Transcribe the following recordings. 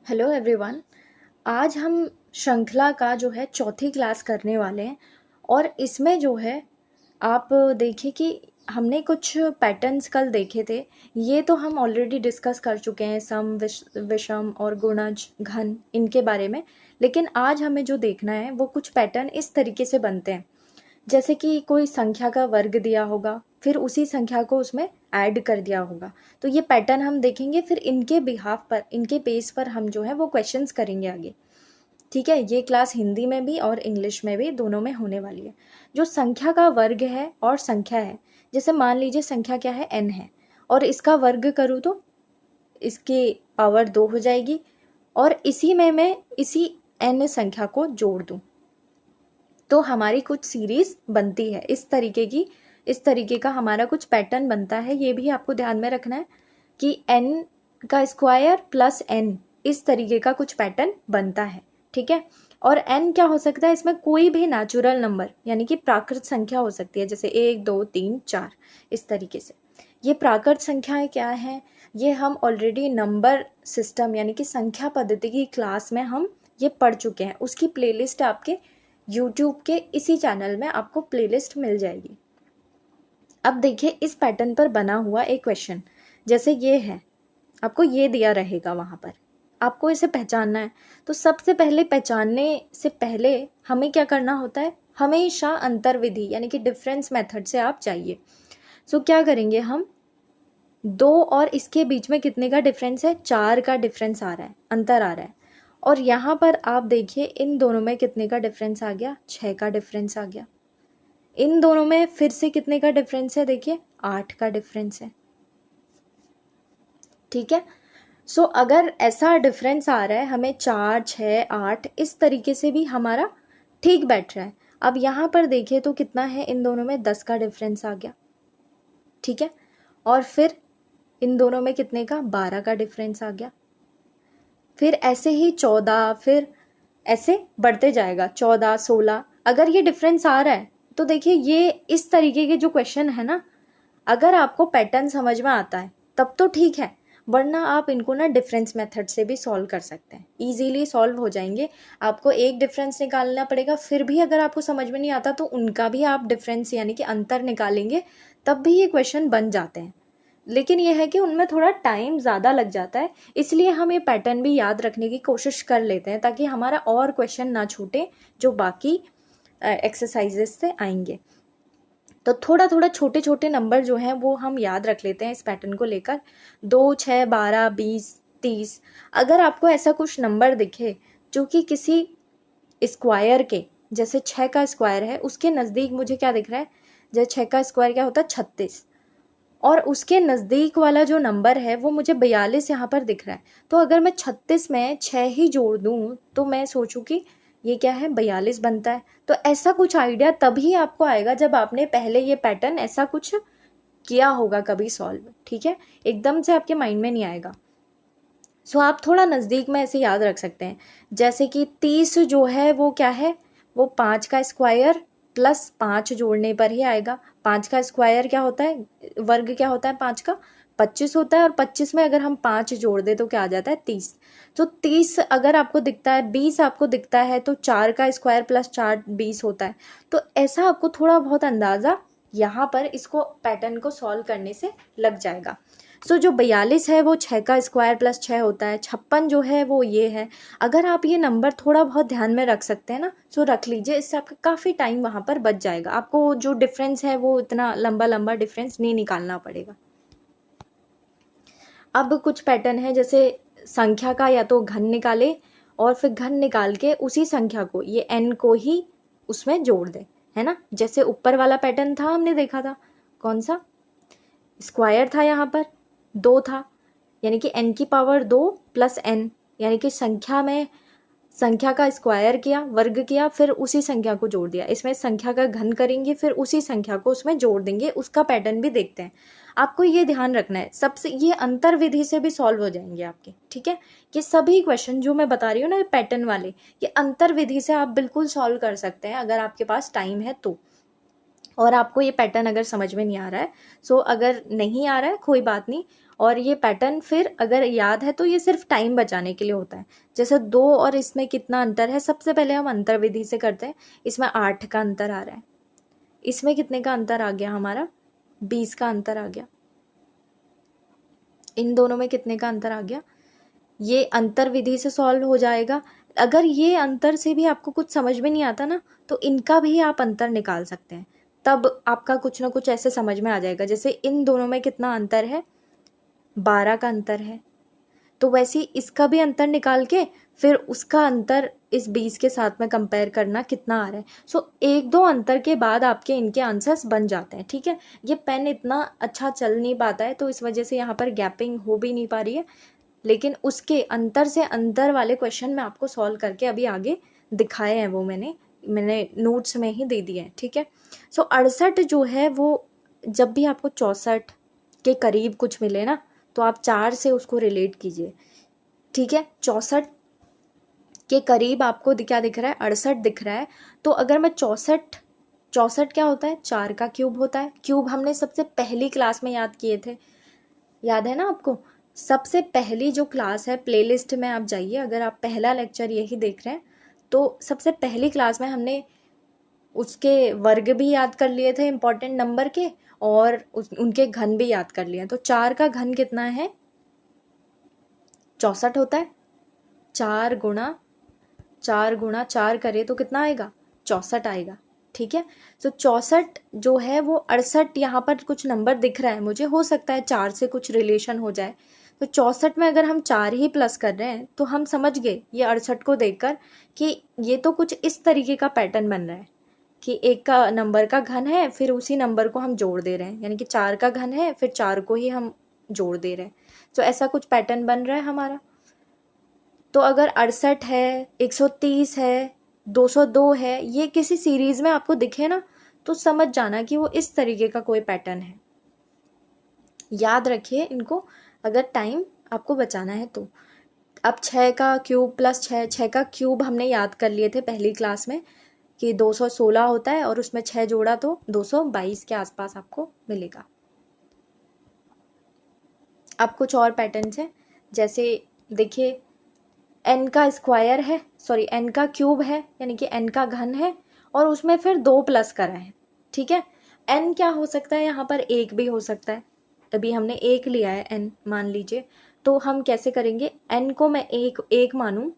Hello everyone. आज हम श्रृंखला का जो है चौथी क्लास करने वाले हैं और इसमें जो है आप देखिए कि हमने कुछ पैटर्न्स कल देखे थे। ये तो हम ऑलरेडी डिस्कस कर चुके हैं, सम विषम और गुणज घन इनके बारे में। लेकिन आज हमें जो देखना है वो कुछ पैटर्न इस तरीके से बनते हैं, जैसे कि कोई संख्या का वर्ग दिया होगा, फिर उसी संख्या को उसमें ऐड कर दिया होगा। तो ये पैटर्न हम देखेंगे, फिर इनके बिहाफ पर, इनके बेस पर हम जो है वो क्वेश्चंस करेंगे आगे। ठीक है, ये क्लास हिंदी में भी और इंग्लिश में भी दोनों में होने वाली है। जो संख्या का वर्ग है और संख्या है, जैसे मान लीजिए संख्या क्या है, n है, और इसका वर्ग करूँ तो इसकी पावर 2 हो जाएगी, और इसी में मैं इसी n संख्या को जोड़ दूँ तो हमारी कुछ सीरीज बनती है इस तरीके की। इस तरीके का हमारा कुछ पैटर्न बनता है। ये भी आपको ध्यान में रखना है कि n का स्क्वायर प्लस n, इस तरीके का कुछ पैटर्न बनता है। ठीक है, और n क्या हो सकता है, इसमें कोई भी नेचुरल नंबर यानी कि प्राकृत संख्या हो सकती है, जैसे 1 2 3 4, इस तरीके से। ये प्राकृत संख्याएं क्या है, ये हम ऑलरेडी नंबर सिस्टम यानी कि संख्या पद्धति की क्लास में हम ये पढ़ चुके हैं। उसकी प्लेलिस्ट आपके यूट्यूब के इसी चैनल में आपको प्लेलिस्ट मिल जाएगी। अब देखिए इस पैटर्न पर बना हुआ एक क्वेश्चन, जैसे ये है, आपको ये दिया रहेगा, वहां पर आपको इसे पहचानना है। तो सबसे पहले पहचानने से पहले हमें क्या करना होता है, हमेशा अंतर विधि यानी कि डिफरेंस मेथड से आप चाहिए। सो क्या करेंगे हम, 2 और इसके बीच में कितने का डिफरेंस है, 4 का डिफरेंस आ रहा है, अंतर आ रहा है। और यहाँ पर आप देखिए इन दोनों में कितने का डिफरेंस आ गया, 6 का डिफरेंस आ गया। इन दोनों में फिर से कितने का डिफरेंस है, देखिए 8 का डिफरेंस है। ठीक है, सो अगर ऐसा डिफरेंस आ रहा है हमें 4 6 8, इस तरीके से भी हमारा ठीक बैठ रहा है। अब यहाँ पर देखिए तो कितना है, इन दोनों में 10 का डिफरेंस आ गया। ठीक है, और फिर इन दोनों में कितने का, 12 का डिफरेंस आ गया। फिर ऐसे ही 14, फिर ऐसे बढ़ते जाएगा, 14 16। अगर ये डिफरेंस आ रहा है तो देखिए ये इस तरीके के जो क्वेश्चन है ना, अगर आपको पैटर्न समझ में आता है तब तो ठीक है, वरना आप इनको ना डिफरेंस मेथड से भी सॉल्व कर सकते हैं, इजीली सॉल्व हो जाएंगे। आपको एक डिफरेंस निकालना पड़ेगा, फिर भी अगर आपको समझ में नहीं आता तो उनका भी आप डिफरेंस यानी कि अंतर निकालेंगे, तब भी ये क्वेश्चन बन जाते हैं। लेकिन यह है कि उनमें थोड़ा टाइम ज़्यादा लग जाता है, इसलिए हम ये पैटर्न भी याद रखने की कोशिश कर लेते हैं ताकि हमारा और क्वेश्चन ना छूटे जो बाकी एक्सरसाइजेस से आएंगे। तो थोड़ा थोड़ा छोटे छोटे नंबर जो हैं वो हम याद रख लेते हैं इस पैटर्न को लेकर, 2 6 12 20 30। अगर आपको ऐसा कुछ नंबर दिखे जो कि किसी स्क्वायर के, जैसे 6 का स्क्वायर है, उसके नज़दीक मुझे क्या दिख रहा है, जैसे 6 का स्क्वायर क्या होता है, 36, और उसके नज़दीक वाला जो नंबर है वो मुझे 42 यहाँ पर दिख रहा है। तो अगर मैं 36 में 6 ही जोड़ दूँ तो मैं सोचूं कि ये क्या है, 42 बनता है। तो ऐसा कुछ आइडिया तभी आपको आएगा जब आपने पहले ये पैटर्न ऐसा कुछ किया होगा कभी सॉल्व। ठीक है, एकदम से आपके माइंड में नहीं आएगा। सो आप थोड़ा नज़दीक में ऐसे याद रख सकते हैं, जैसे कि 30 जो है वो क्या है, वो 5 का स्क्वायर प्लस 5 जोड़ने पर ही आएगा। 5 का स्क्वायर क्या होता है, वर्ग क्या होता है 5 का, 25 होता है, और 25 में अगर हम 5 जोड़ दे तो क्या आ जाता है, 30। तो 30 अगर आपको दिखता है, 20 आपको दिखता है, तो 4 का स्क्वायर प्लस 4 20 होता है। तो ऐसा आपको थोड़ा बहुत अंदाज़ा यहाँ पर इसको पैटर्न को सॉल्व करने से लग जाएगा। सो जो 42 है वो 6 का स्क्वायर प्लस 6 होता है। 56 जो है वो ये है। अगर आप ये नंबर थोड़ा बहुत ध्यान में रख सकते हैं ना, सो रख लीजिए, इससे आपका काफ़ी टाइम वहाँ पर बच जाएगा। आपको जो डिफरेंस है वो इतना लंबा लंबा डिफरेंस नहीं निकालना पड़ेगा। अब कुछ पैटर्न है, जैसे संख्या का या तो घन निकाले और फिर घन निकाल के उसी संख्या को, ये n को ही उसमें जोड़ दे, है ना। जैसे ऊपर वाला पैटर्न था, हमने देखा था, कौन सा, स्क्वायर था, यहाँ पर 2 था, यानी कि n की पावर 2 प्लस n, यानी कि संख्या में संख्या का स्क्वायर किया, वर्ग किया, फिर उसी संख्या को जोड़ दिया। इसमें संख्या का घन करेंगे, फिर उसी संख्या को उसमें जोड़ देंगे। उसका पैटर्न भी देखते हैं। आपको ये ध्यान रखना है, सबसे ये अंतर विधि से भी सॉल्व हो जाएंगे आपके। ठीक है, ये सभी क्वेश्चन जो मैं बता रही हूँ ना पैटर्न वाले, ये अंतर विधि से आप बिल्कुल सॉल्व कर सकते हैं अगर आपके पास टाइम है तो। और आपको ये पैटर्न अगर समझ में नहीं आ रहा है, सो अगर नहीं आ रहा है कोई बात नहीं, और ये पैटर्न फिर अगर याद है तो ये सिर्फ टाइम बचाने के लिए होता है। जैसे 2 और इसमें कितना अंतर है, सबसे पहले हम अंतर विधि से करते हैं। इसमें 8 का अंतर आ रहा है, इसमें कितने का अंतर आ गया हमारा, 20 का अंतर आ गया। इन दोनों में कितने का अंतर आ गया, ये अंतर विधि से सॉल्व हो जाएगा। अगर ये अंतर से भी आपको कुछ समझ में नहीं आता ना, तो इनका भी आप अंतर निकाल सकते हैं, तब आपका कुछ ना कुछ ऐसे समझ में आ जाएगा। जैसे इन दोनों में कितना अंतर है, 12 का अंतर है, तो वैसे ही इसका भी अंतर निकाल के फिर उसका अंतर इस 20 के साथ में कंपेयर करना कितना आ रहा है। सो 1-2 अंतर के बाद आपके इनके आंसर्स बन जाते हैं। ठीक है, ये पेन इतना अच्छा चल नहीं पाता है, तो इस वजह से यहाँ पर गैपिंग हो भी नहीं पा रही है, लेकिन उसके अंतर से अंतर वाले क्वेश्चन मैं आपको सॉल्व करके अभी आगे दिखाए हैं, वो मैंने नोट्स में ही दे दिए हैं। ठीक है, सो 68 जो है वो जब भी आपको 64 के करीब कुछ मिले ना, तो आप 4 से उसको रिलेट कीजिए। ठीक है, 64 के करीब आपको क्या दिख रहा है, 68 दिख रहा है, तो अगर मैं 64 क्या होता है, 4 का क्यूब होता है। क्यूब हमने सबसे पहली क्लास में याद किए थे, याद है ना आपको। सबसे पहली जो क्लास है, प्लेलिस्ट में आप जाइए, अगर आप पहला लेक्चर यही देख रहे हैं तो सबसे पहली क्लास में हमने उसके वर्ग भी याद कर लिए थे इंपॉर्टेंट नंबर के, और उनके घन भी याद कर लिए। तो 4 का घन कितना है, 64 होता है। 4 गुणा 4 करे तो कितना आएगा, 64 आएगा। ठीक है, तो 64 जो है वो 68, यहाँ पर कुछ नंबर दिख रहा है मुझे, हो सकता है 4 से कुछ रिलेशन हो जाए। तो 64 में अगर हम 4 ही प्लस कर रहे हैं तो हम समझ गए ये 68 को देखकर कि ये तो कुछ इस तरीके का पैटर्न बन रहा है कि एक का नंबर का घन है, फिर उसी नंबर को हम जोड़ दे रहे हैं, यानी कि 4 का घन है, फिर 4 को ही हम जोड़ दे रहे हैं। तो ऐसा कुछ पैटर्न बन रहा है हमारा। तो अगर 68 है, 130 है, 202 है, ये किसी सीरीज में आपको दिखे ना, तो समझ जाना कि वो इस तरीके का कोई पैटर्न है। याद रखिए इनको, अगर टाइम आपको बचाना है तो। अब 6 का क्यूब प्लस 6 का क्यूब हमने याद कर लिए थे पहली क्लास में कि 216 होता है, और उसमें 6 जोड़ा तो 222 के आसपास आपको मिलेगा। अब कुछ और पैटर्न्स हैं, जैसे देखिए n का स्क्वायर है, सॉरी n का क्यूब है, यानी कि n का घन है, और उसमें फिर 2 प्लस करा है। ठीक है, n क्या हो सकता है, यहाँ पर 1 भी हो सकता है। अभी हमने 1 लिया है n मान लीजिए, तो हम कैसे करेंगे, n को मैं एक मानूं,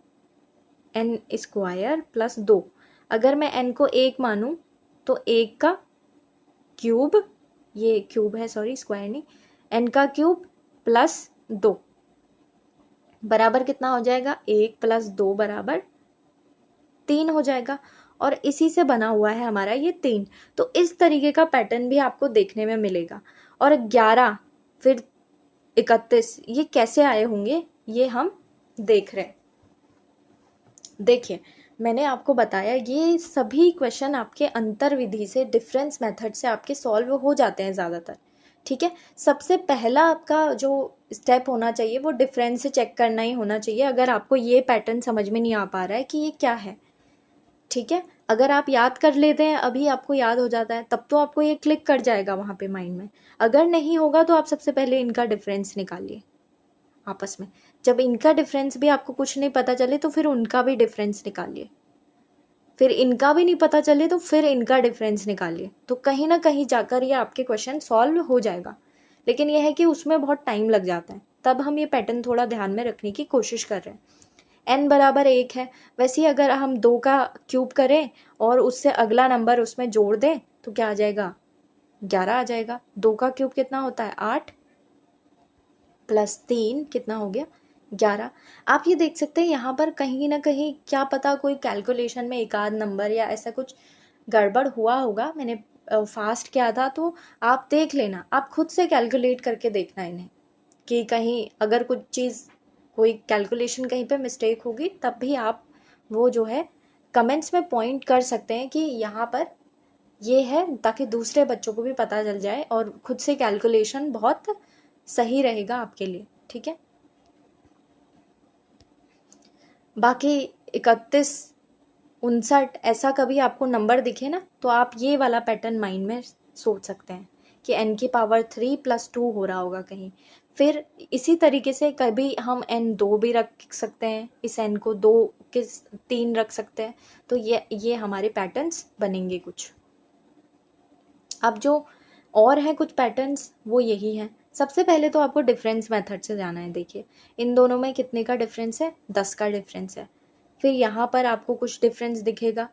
n स्क्वायर प्लस 2। अगर मैं n को 1 मानूं तो 1 का क्यूब, ये क्यूब है सॉरी स्क्वायर नहीं, n का क्यूब प्लस 2 बराबर कितना हो जाएगा, 1 प्लस 2 बराबर 3 हो जाएगा। और इसी से बना हुआ है हमारा ये 3। तो इस तरीके का पैटर्न भी आपको देखने में मिलेगा। और 11 फिर 31 ये कैसे आए होंगे, ये हम देख रहे हैं। देखिए मैंने आपको बताया ये सभी क्वेश्चन आपके अंतर विधि से, डिफरेंस मेथड से आपके सॉल्व हो जाते हैं ज़्यादातर। ठीक है, सबसे पहला आपका जो स्टेप होना चाहिए वो डिफरेंस से चेक करना ही होना चाहिए, अगर आपको ये पैटर्न समझ में नहीं आ पा रहा है कि ये क्या है। ठीक है, अगर आप याद कर लेते हैं, अभी आपको याद हो जाता है, तब तो आपको ये क्लिक कर जाएगा वहाँ पे माइंड में। अगर नहीं होगा तो आप सबसे पहले इनका डिफरेंस निकालिए आपस में। जब इनका डिफरेंस भी आपको कुछ नहीं पता चले तो फिर उनका भी डिफरेंस निकालिए, फिर इनका भी नहीं पता चले तो फिर इनका डिफरेंस निकालिए। तो कहीं ना कहीं जाकर ये आपके क्वेश्चन सॉल्व हो जाएगा। लेकिन यह है कि उसमें बहुत टाइम लग जाता है, तब हम ये पैटर्न थोड़ा ध्यान में रखने की कोशिश कर रहे हैं। n बराबर 1 है, वैसे ही अगर हम 2 का क्यूब करें और उससे अगला नंबर उसमें जोड़ दें तो क्या आ जाएगा, 11 आ जाएगा। 2 का क्यूब कितना होता है, 8 प्लस 3 कितना हो गया, 11। आप ये देख सकते हैं यहाँ पर कहीं ना कहीं क्या पता कोई कैलकुलेशन में एक आध नंबर या ऐसा कुछ गड़बड़ हुआ होगा, मैंने फास्ट किया था, तो आप देख लेना, आप खुद से कैलकुलेट करके देखना इन्हें कि कहीं अगर कुछ चीज़ कोई कैलकुलेशन कहीं पे मिस्टेक होगी, तब भी आप वो जो है कमेंट्स में पॉइंट कर सकते हैं कि यहाँ पर ये है, ताकि दूसरे बच्चों को भी पता चल जाए और खुद से कैलकुलेशन बहुत सही रहेगा आपके लिए। ठीक है, बाकी 31, 59 ऐसा कभी आपको नंबर दिखे ना, तो आप ये वाला पैटर्न माइंड में सोच सकते हैं कि n की पावर 3 प्लस 2 हो रहा होगा कहीं, फिर इसी तरीके से कभी हम n 2 भी रख सकते हैं, इस n को 2 के 3 रख सकते हैं। तो ये हमारे पैटर्न्स बनेंगे कुछ। अब जो और हैं कुछ पैटर्न्स वो यही हैं। सबसे पहले तो आपको डिफरेंस मेथड से जाना है। देखिए इन दोनों में कितने का डिफरेंस है, 10 का डिफरेंस है। फिर यहाँ पर आपको कुछ डिफरेंस दिखेगा,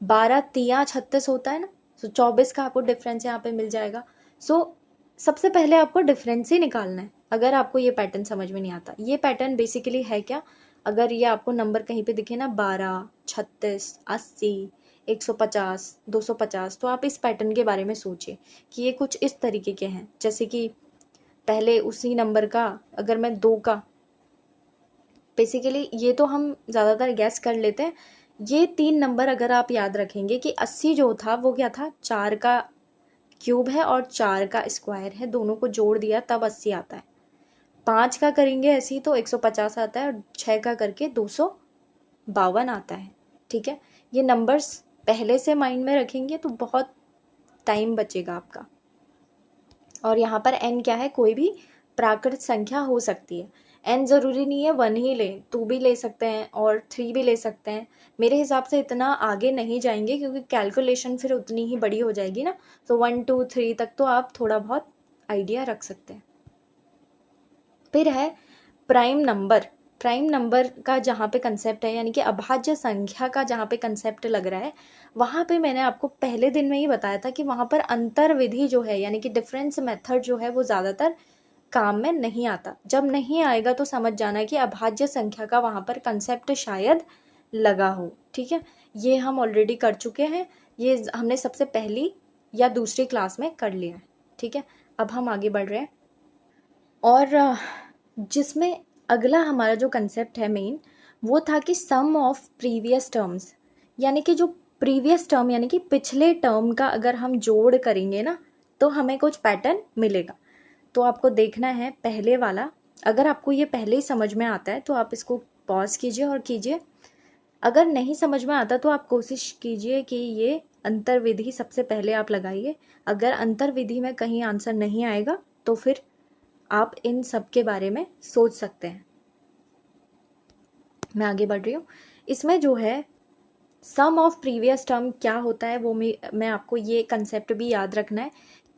12 तिया 36 होता है ना, तो 24 का आपको डिफरेंस यहाँ पे मिल जाएगा। सो सबसे पहले आपको डिफरेंस ही निकालना है। अगर आपको ये पैटर्न समझ में नहीं आता, ये पैटर्न बेसिकली है क्या, अगर ये आपको नंबर कहीं पे दिखे ना 12, 36, 80, 150, 250, तो आप इस पैटर्न के बारे में सोचिए कि ये कुछ इस तरीके के हैं। जैसे कि पहले उसी नंबर का अगर मैं 2 का, बेसिकली ये तो हम ज़्यादातर गैस कर लेते हैं। ये 3 नंबर अगर आप याद रखेंगे कि 80 जो था वो क्या था, 4 का क्यूब है और 4 का स्क्वायर है, दोनों को जोड़ दिया तब 80 आता है। 5 का करेंगे ऐसे ही तो 150 आता है, और 6 का करके 252 आता है। ठीक है, ये नंबर्स पहले से माइंड में रखेंगे तो बहुत टाइम बचेगा आपका। और यहाँ पर n क्या है, कोई भी प्राकृत संख्या हो सकती है। n ज़रूरी नहीं है 1 ही लें, 2 भी ले सकते हैं और 3 भी ले सकते हैं। मेरे हिसाब से इतना आगे नहीं जाएंगे क्योंकि कैलकुलेशन फिर उतनी ही बड़ी हो जाएगी ना। तो 1 2 3 तक तो आप थोड़ा बहुत आइडिया रख सकते हैं। फिर है प्राइम नंबर। प्राइम नंबर का जहाँ पे कंसेप्ट है, यानी कि अभाज्य संख्या का जहाँ पे कंसेप्ट लग रहा है, वहाँ पे मैंने आपको पहले दिन में ही बताया था कि वहाँ पर अंतर विधि जो है, यानी कि डिफरेंस मेथड जो है, वो ज़्यादातर काम में नहीं आता। जब नहीं आएगा तो समझ जाना कि अभाज्य संख्या का वहाँ पर कंसेप्ट शायद लगा हो। ठीक है, ये हम ऑलरेडी कर चुके हैं, ये हमने सबसे पहली या दूसरी क्लास में कर लिया है। ठीक है, अब हम आगे बढ़ रहे हैं और जिसमें अगला हमारा जो कंसेप्ट है मेन, वो था कि सम ऑफ प्रीवियस टर्म्स, यानी कि जो प्रीवियस टर्म यानी कि पिछले टर्म का अगर हम जोड़ करेंगे ना तो हमें कुछ पैटर्न मिलेगा। तो आपको देखना है पहले वाला। अगर आपको ये पहले ही समझ में आता है तो आप इसको पॉज कीजिए और कीजिए। अगर नहीं समझ में आता तो आप कोशिश कीजिए कि ये अंतर विधि सबसे पहले आप लगाइए। अगर अंतर विधि में कहीं आंसर नहीं आएगा तो फिर आप इन सब के बारे में सोच सकते हैं। मैं आगे बढ़ रही हूँ। इसमें जो है सम ऑफ प्रीवियस टर्म क्या होता है वो मैं आपको ये कंसेप्ट भी याद रखना है।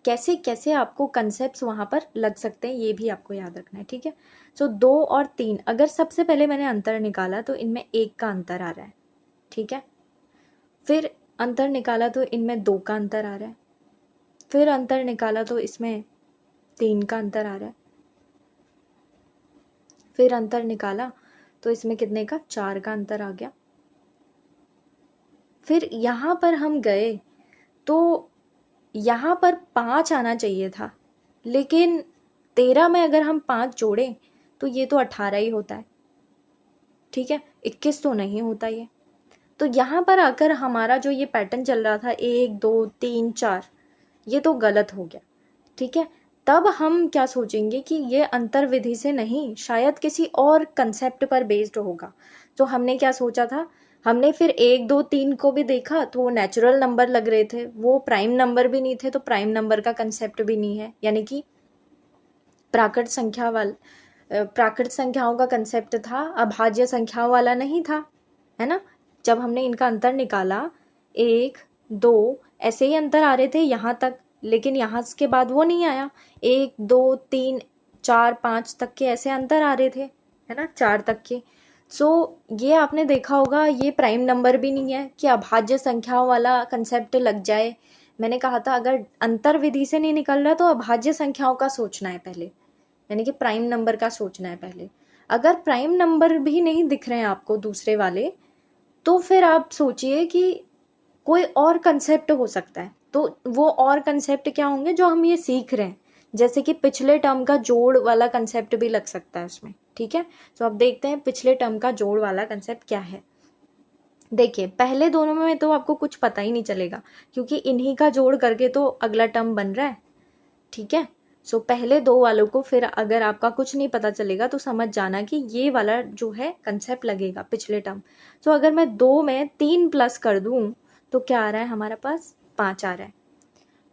कैसे कैसे आपको कंसेप्ट्स वहाँ पर लग सकते हैं ये भी आपको याद रखना है। ठीक है, सो 2 और 3, अगर सबसे पहले मैंने अंतर निकाला तो इनमें 1 का अंतर आ रहा है। ठीक है, फिर अंतर निकाला तो इनमें 2 का अंतर आ रहा है। फिर अंतर निकाला तो इसमें 3 का अंतर आ रहा है। फिर अंतर निकाला तो इसमें कितने का, 4 का अंतर आ गया। फिर यहाँ पर हम गए तो यहाँ पर 5 आना चाहिए था, लेकिन 13 में अगर हम 5 जोड़ें तो ये तो 18 ही होता है। ठीक है, 21 तो नहीं होता ये। तो यहाँ पर आकर हमारा जो ये पैटर्न चल रहा था 1 2 3 4, ये तो गलत हो गया। ठीक है, तब हम क्या सोचेंगे कि ये अंतर विधि से नहीं, शायद किसी और कंसेप्ट पर बेस्ड होगा। तो हमने क्या सोचा था, हमने फिर 1 2 3 को भी देखा तो वो नेचुरल नंबर लग रहे थे, वो प्राइम नंबर भी नहीं थे, तो प्राइम नंबर का कंसेप्ट भी नहीं है, यानी कि प्राकृत संख्याओं का कंसेप्ट था, अभाज्य संख्याओं वाला नहीं था, है ना। जब हमने इनका अंतर निकाला 1 2 ऐसे ही अंतर आ रहे थे यहाँ तक, लेकिन यहाँ के बाद वो नहीं आया। 1 2 3 4 5 तक के ऐसे अंतर आ रहे थे, है ना, 4 तक के। सो ये आपने देखा होगा, ये प्राइम नंबर भी नहीं है कि अभाज्य संख्याओं वाला कंसेप्ट लग जाए। मैंने कहा था अगर अंतर विधि से नहीं निकल रहा तो अभाज्य संख्याओं का सोचना है पहले, यानी कि प्राइम नंबर का सोचना है पहले। अगर प्राइम नंबर भी नहीं दिख रहे हैं आपको दूसरे वाले, तो फिर आप सोचिए कि कोई और कंसेप्ट हो सकता है। तो वो और कंसेप्ट क्या होंगे जो हम ये सीख रहे हैं, जैसे कि पिछले टर्म का जोड़ वाला कंसेप्ट भी लग सकता है उसमें। ठीक है, तो अब देखते हैं पिछले टर्म का जोड़ वाला कंसेप्ट क्या है। देखिए पहले दोनों में तो आपको कुछ पता ही नहीं चलेगा क्योंकि इन्हीं का जोड़ करके तो अगला टर्म बन रहा है। ठीक है, सो पहले 2 वालों को फिर अगर आपका कुछ नहीं पता चलेगा तो समझ जाना कि ये वाला जो है कंसेप्ट लगेगा पिछले टर्म। तो अगर मैं 2 में 3 प्लस कर दूं तो क्या आ रहा है हमारे पास, 5 आ रहा है।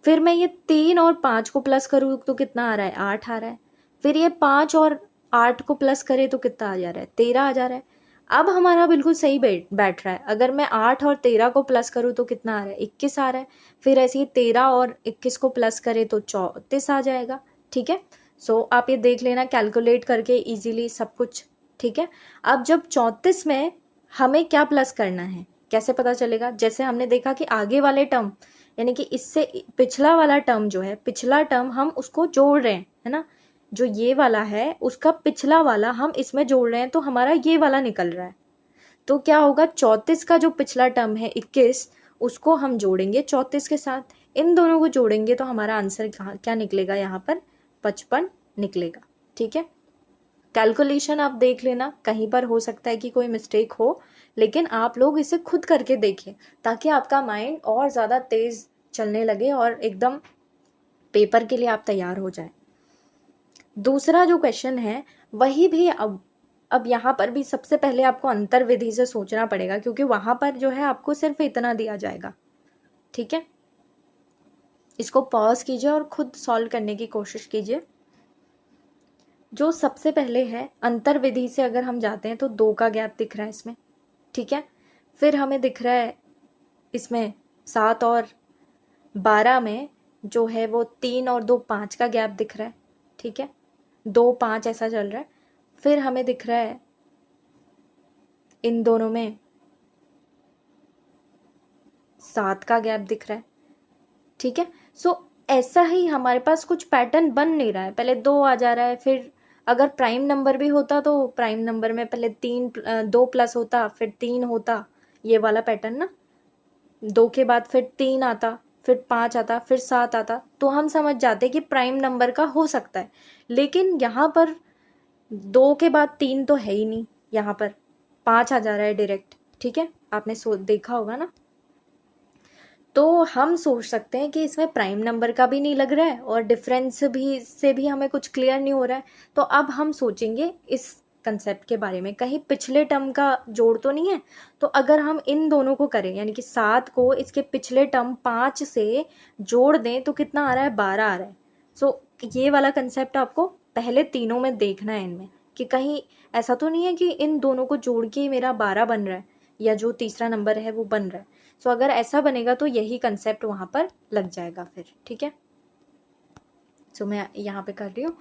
फिर मैं ये 3 और 5 को प्लस करूँ तो कितना आ रहा है, 8 आ रहा है। फिर ये 5 और 8 को प्लस करे तो कितना आ जा रहा है, 13 आ जा रहा है। अब हमारा बिल्कुल सही बैठ रहा है। अगर मैं 8 और 13 को प्लस करूँ तो कितना आ रहा है, 21 आ रहा है। फिर ऐसे ही 13 और 21 को प्लस करे तो 34 आ जाएगा। ठीक है, सो आप ये देख लेना कैलकुलेट करके इजीली सब कुछ। ठीक है, अब जब 34 में हमें क्या प्लस करना है, कैसे पता चलेगा? जैसे हमने देखा कि आगे वाले टर्म यानी कि इससे पिछला वाला टर्म जो है, पिछला टर्म हम उसको जोड़ रहे हैं, है ना। जो ये वाला है उसका पिछला वाला हम इसमें जोड़ रहे हैं तो हमारा ये वाला निकल रहा है। तो क्या होगा, 34 का जो पिछला टर्म है 21, उसको हम जोड़ेंगे 34 के साथ, इन दोनों को जोड़ेंगे तो हमारा आंसर क्या निकलेगा, यहाँ पर 55 निकलेगा। ठीक है, कैलकुलेशन आप देख लेना, कहीं पर हो सकता है कि कोई मिस्टेक हो, लेकिन आप लोग इसे खुद करके देखें ताकि आपका माइंड और ज़्यादा तेज चलने लगे और एकदम पेपर के लिए आप तैयार हो जाए। दूसरा जो क्वेश्चन है वही भी अब यहाँ पर भी सबसे पहले आपको अंतर विधि से सोचना पड़ेगा, क्योंकि वहां पर जो है आपको सिर्फ इतना दिया जाएगा। ठीक है, इसको पॉज कीजिए और खुद सॉल्व करने की कोशिश कीजिए। जो सबसे पहले है अंतर विधि से अगर हम जाते हैं तो 2 का गैप दिख रहा है इसमें। ठीक है, फिर हमें दिख रहा है इसमें 7 और 12 में जो है वो 3 और 2 5 का गैप दिख रहा है। ठीक है, 2 5 ऐसा चल रहा है। फिर हमें दिख रहा है इन दोनों में 7 का गैप दिख रहा है। ठीक है, सो ऐसा ही हमारे पास कुछ पैटर्न बन नहीं रहा है। पहले 2 आ जा रहा है, फिर अगर प्राइम नंबर भी होता तो प्राइम नंबर में पहले 2 प्लस होता, फिर 3 होता, ये वाला पैटर्न ना। 2 के बाद फिर 3 आता, फिर 5 आता, फिर 7 आता, तो हम समझ जाते कि प्राइम नंबर का हो सकता है। लेकिन यहाँ पर 2 के बाद 3 तो है ही नहीं, यहाँ पर 5 आ जा रहा है डायरेक्ट। ठीक है, आपने देखा होगा ना। तो हम सोच सकते हैं कि इसमें प्राइम नंबर का भी नहीं लग रहा है और डिफरेंस भी से भी हमें कुछ क्लियर नहीं हो रहा है। तो अब हम सोचेंगे इस कंसेप्ट के बारे में, कहीं पिछले टर्म का जोड़ तो नहीं है। तो अगर हम इन दोनों को करें यानी कि 7 को इसके पिछले टर्म 5 से जोड़ दें तो कितना आ रहा है, 12 आ रहा है। सो ये वाला कंसेप्ट आपको पहले तीनों में देखना है इनमें, कि कहीं ऐसा तो नहीं है कि इन दोनों को जोड़ के मेरा 12 बन रहा है या जो तीसरा नंबर है वो बन रहा है। सो अगर ऐसा बनेगा तो यही कंसेप्ट वहां पर लग जाएगा फिर। ठीक है, सो मैं यहाँ पे कर रही हूँ,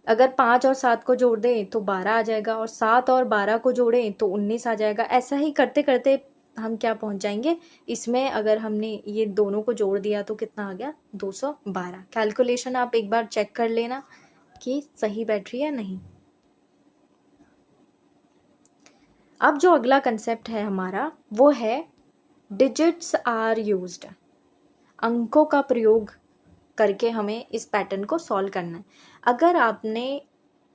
अगर 5 और 7 को जोड़ दें तो 12 आ जाएगा, और 7 और 12 को जोड़ें तो 19 आ जाएगा। ऐसा ही करते करते हम क्या पहुंच जाएंगे इसमें, अगर हमने ये दोनों को जोड़ दिया तो कितना आ गया, 212। कैलकुलेशन आप एक बार चेक कर लेना कि सही बैठ रही है नहीं। अब जो अगला कंसेप्ट है हमारा वो है डिजिट्स आर यूज्ड। अंकों का प्रयोग करके हमें इस पैटर्न को सॉल्व करना है। अगर आपने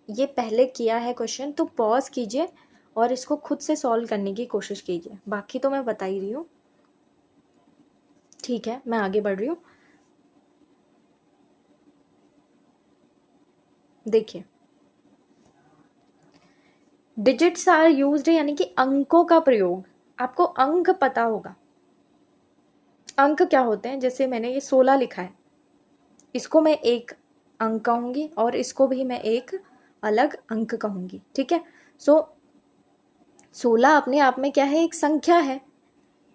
ये पहले किया है क्वेश्चन तो पॉज कीजिए और इसको खुद से सॉल्व करने की कोशिश कीजिए, बाकी तो मैं बता ही रही हूँ। ठीक है, मैं आगे बढ़ रही हूँ। देखिए, डिजिट्स आर यूज्ड यानी कि अंकों का प्रयोग। आपको अंक पता होगा, अंक क्या होते हैं। जैसे मैंने ये 16 लिखा है, इसको मैं एक अंक कहूंगी और इसको भी मैं एक अलग अंक कहूंगी। ठीक है, सो 16 अपने आप में क्या है, एक संख्या है।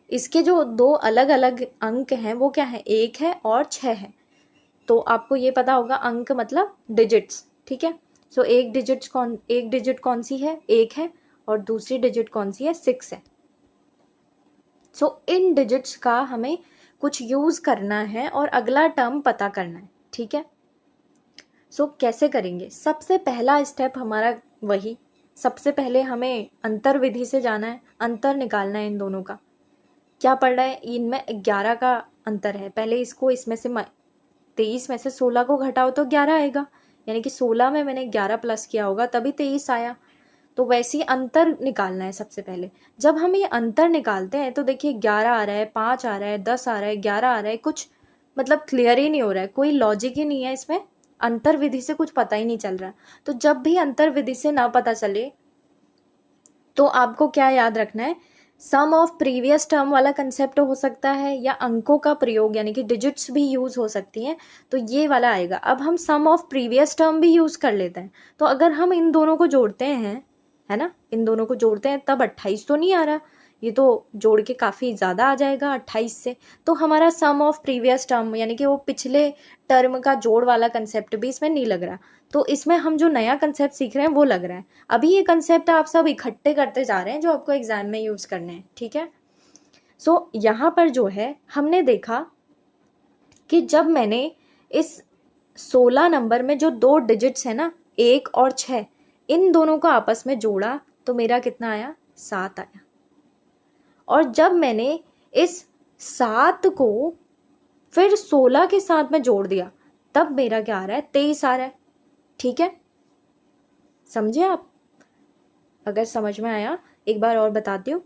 इसके जो 2 अलग अलग अंक हैं वो क्या है, 1 है और 6 है। तो आपको ये पता होगा अंक मतलब डिजिट्स। ठीक है, सो एक डिजिट कौन सी है, 1 है, और दूसरी डिजिट कौन सी है, 6 है। सो इन डिजिट्स का हमें कुछ यूज करना है और अगला टर्म पता करना है। ठीक है, सो कैसे करेंगे, सबसे पहला स्टेप हमारा वही, सबसे पहले हमें अंतर विधि से जाना है, अंतर निकालना है इन दोनों का। क्या पड़ रहा है, इनमें 11 का अंतर है। पहले इसको इसमें से 23 में से 16 को घटाओ तो 11 आएगा, यानी कि 16 में मैंने 11 प्लस किया होगा तभी 23 आया। तो वैसे ही अंतर निकालना है सबसे पहले। जब हम ये अंतर निकालते हैं तो देखिए 11 आ रहा है, 5 आ रहा है, 10 आ रहा है, 11 आ रहा है, कुछ मतलब क्लियर ही नहीं हो रहा है, कोई लॉजिक ही नहीं है इसमें, अंतर विधि से कुछ पता ही नहीं चल रहा। तो जब भी अंतर विधि से ना पता चले तो आपको क्या याद रखना है, सम ऑफ प्रीवियस टर्म वाला कंसेप्ट हो सकता है, या अंकों का प्रयोग यानी कि डिजिट्स भी यूज़ हो सकती हैं, तो ये वाला आएगा। अब हम सम ऑफ प्रीवियस टर्म भी यूज़ कर लेते हैं, तो अगर हम इन दोनों को जोड़ते हैं, है ना, इन दोनों को जोड़ते हैं, तब 28 तो नहीं आ रहा, ये तो जोड़ के काफ़ी ज़्यादा आ जाएगा 28 से, तो हमारा सम ऑफ प्रीवियस टर्म यानी कि वो पिछले टर्म का जोड़ वाला कंसेप्ट भी इसमें नहीं लग रहा। तो इसमें हम जो नया कंसेप्ट सीख रहे हैं वो लग रहा है। अभी ये कंसेप्ट आप सब इकट्ठे करते जा रहे हैं जो आपको एग्जाम में यूज़ करने हैं, ठीक है। सो यहाँ पर जो है हमने देखा कि जब मैंने इस 16 नंबर में जो 2 डिजिट्स है ना, 1 और 6, इन दोनों को आपस में जोड़ा तो मेरा कितना आया, 7 आया। और जब मैंने इस 7 को फिर 16 के साथ में जोड़ दिया, तब मेरा क्या आ रहा है, 23 आ रहा है, ठीक है। समझे आप? अगर समझ में आया एक बार और बताती हूँ।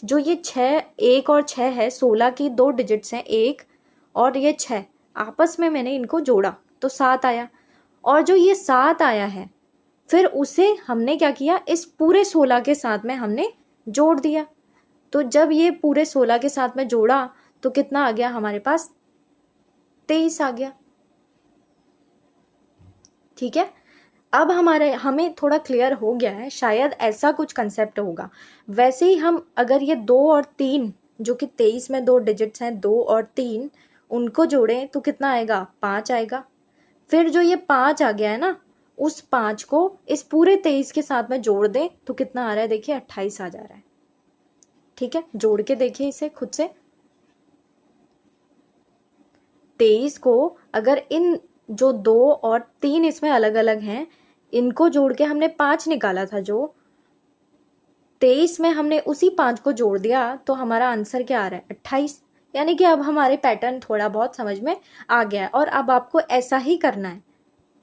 जो ये 6, 1 और 6 है, 16 की 2 डिजिट्स हैं, 1 और ये 6, आपस में मैंने इनको जोड़ा तो 7 आया। और जो ये 7 आया है, फिर उसे हमने क्या किया, इस पूरे 16 के साथ में हमने जोड़ दिया। तो जब ये पूरे 16 के साथ में जोड़ा तो कितना आ गया हमारे पास, 23 आ गया, ठीक है। अब हमें थोड़ा क्लियर हो गया है, शायद ऐसा कुछ कंसेप्ट होगा। वैसे ही हम अगर ये 2 और 3, जो कि 23 में 2 डिजिट्स हैं, 2 और 3, उनको जोड़ें तो कितना आएगा, 5 आएगा। फिर जो ये 5 आ गया है ना, उस 5 को इस पूरे 23 के साथ में जोड़ दें तो कितना आ रहा है, देखिए 28 आ जा रहा है, ठीक है। जोड़ के देखिए इसे खुद से। 23 को अगर इन जो 2 और 3 इसमें अलग अलग हैं, इनको जोड़ के हमने 5 निकाला था, जो 23 में हमने उसी 5 को जोड़ दिया तो हमारा आंसर क्या आ रहा है, 28। यानी कि अब हमारे पैटर्न थोड़ा बहुत समझ में आ गया है, और अब आपको ऐसा ही करना है,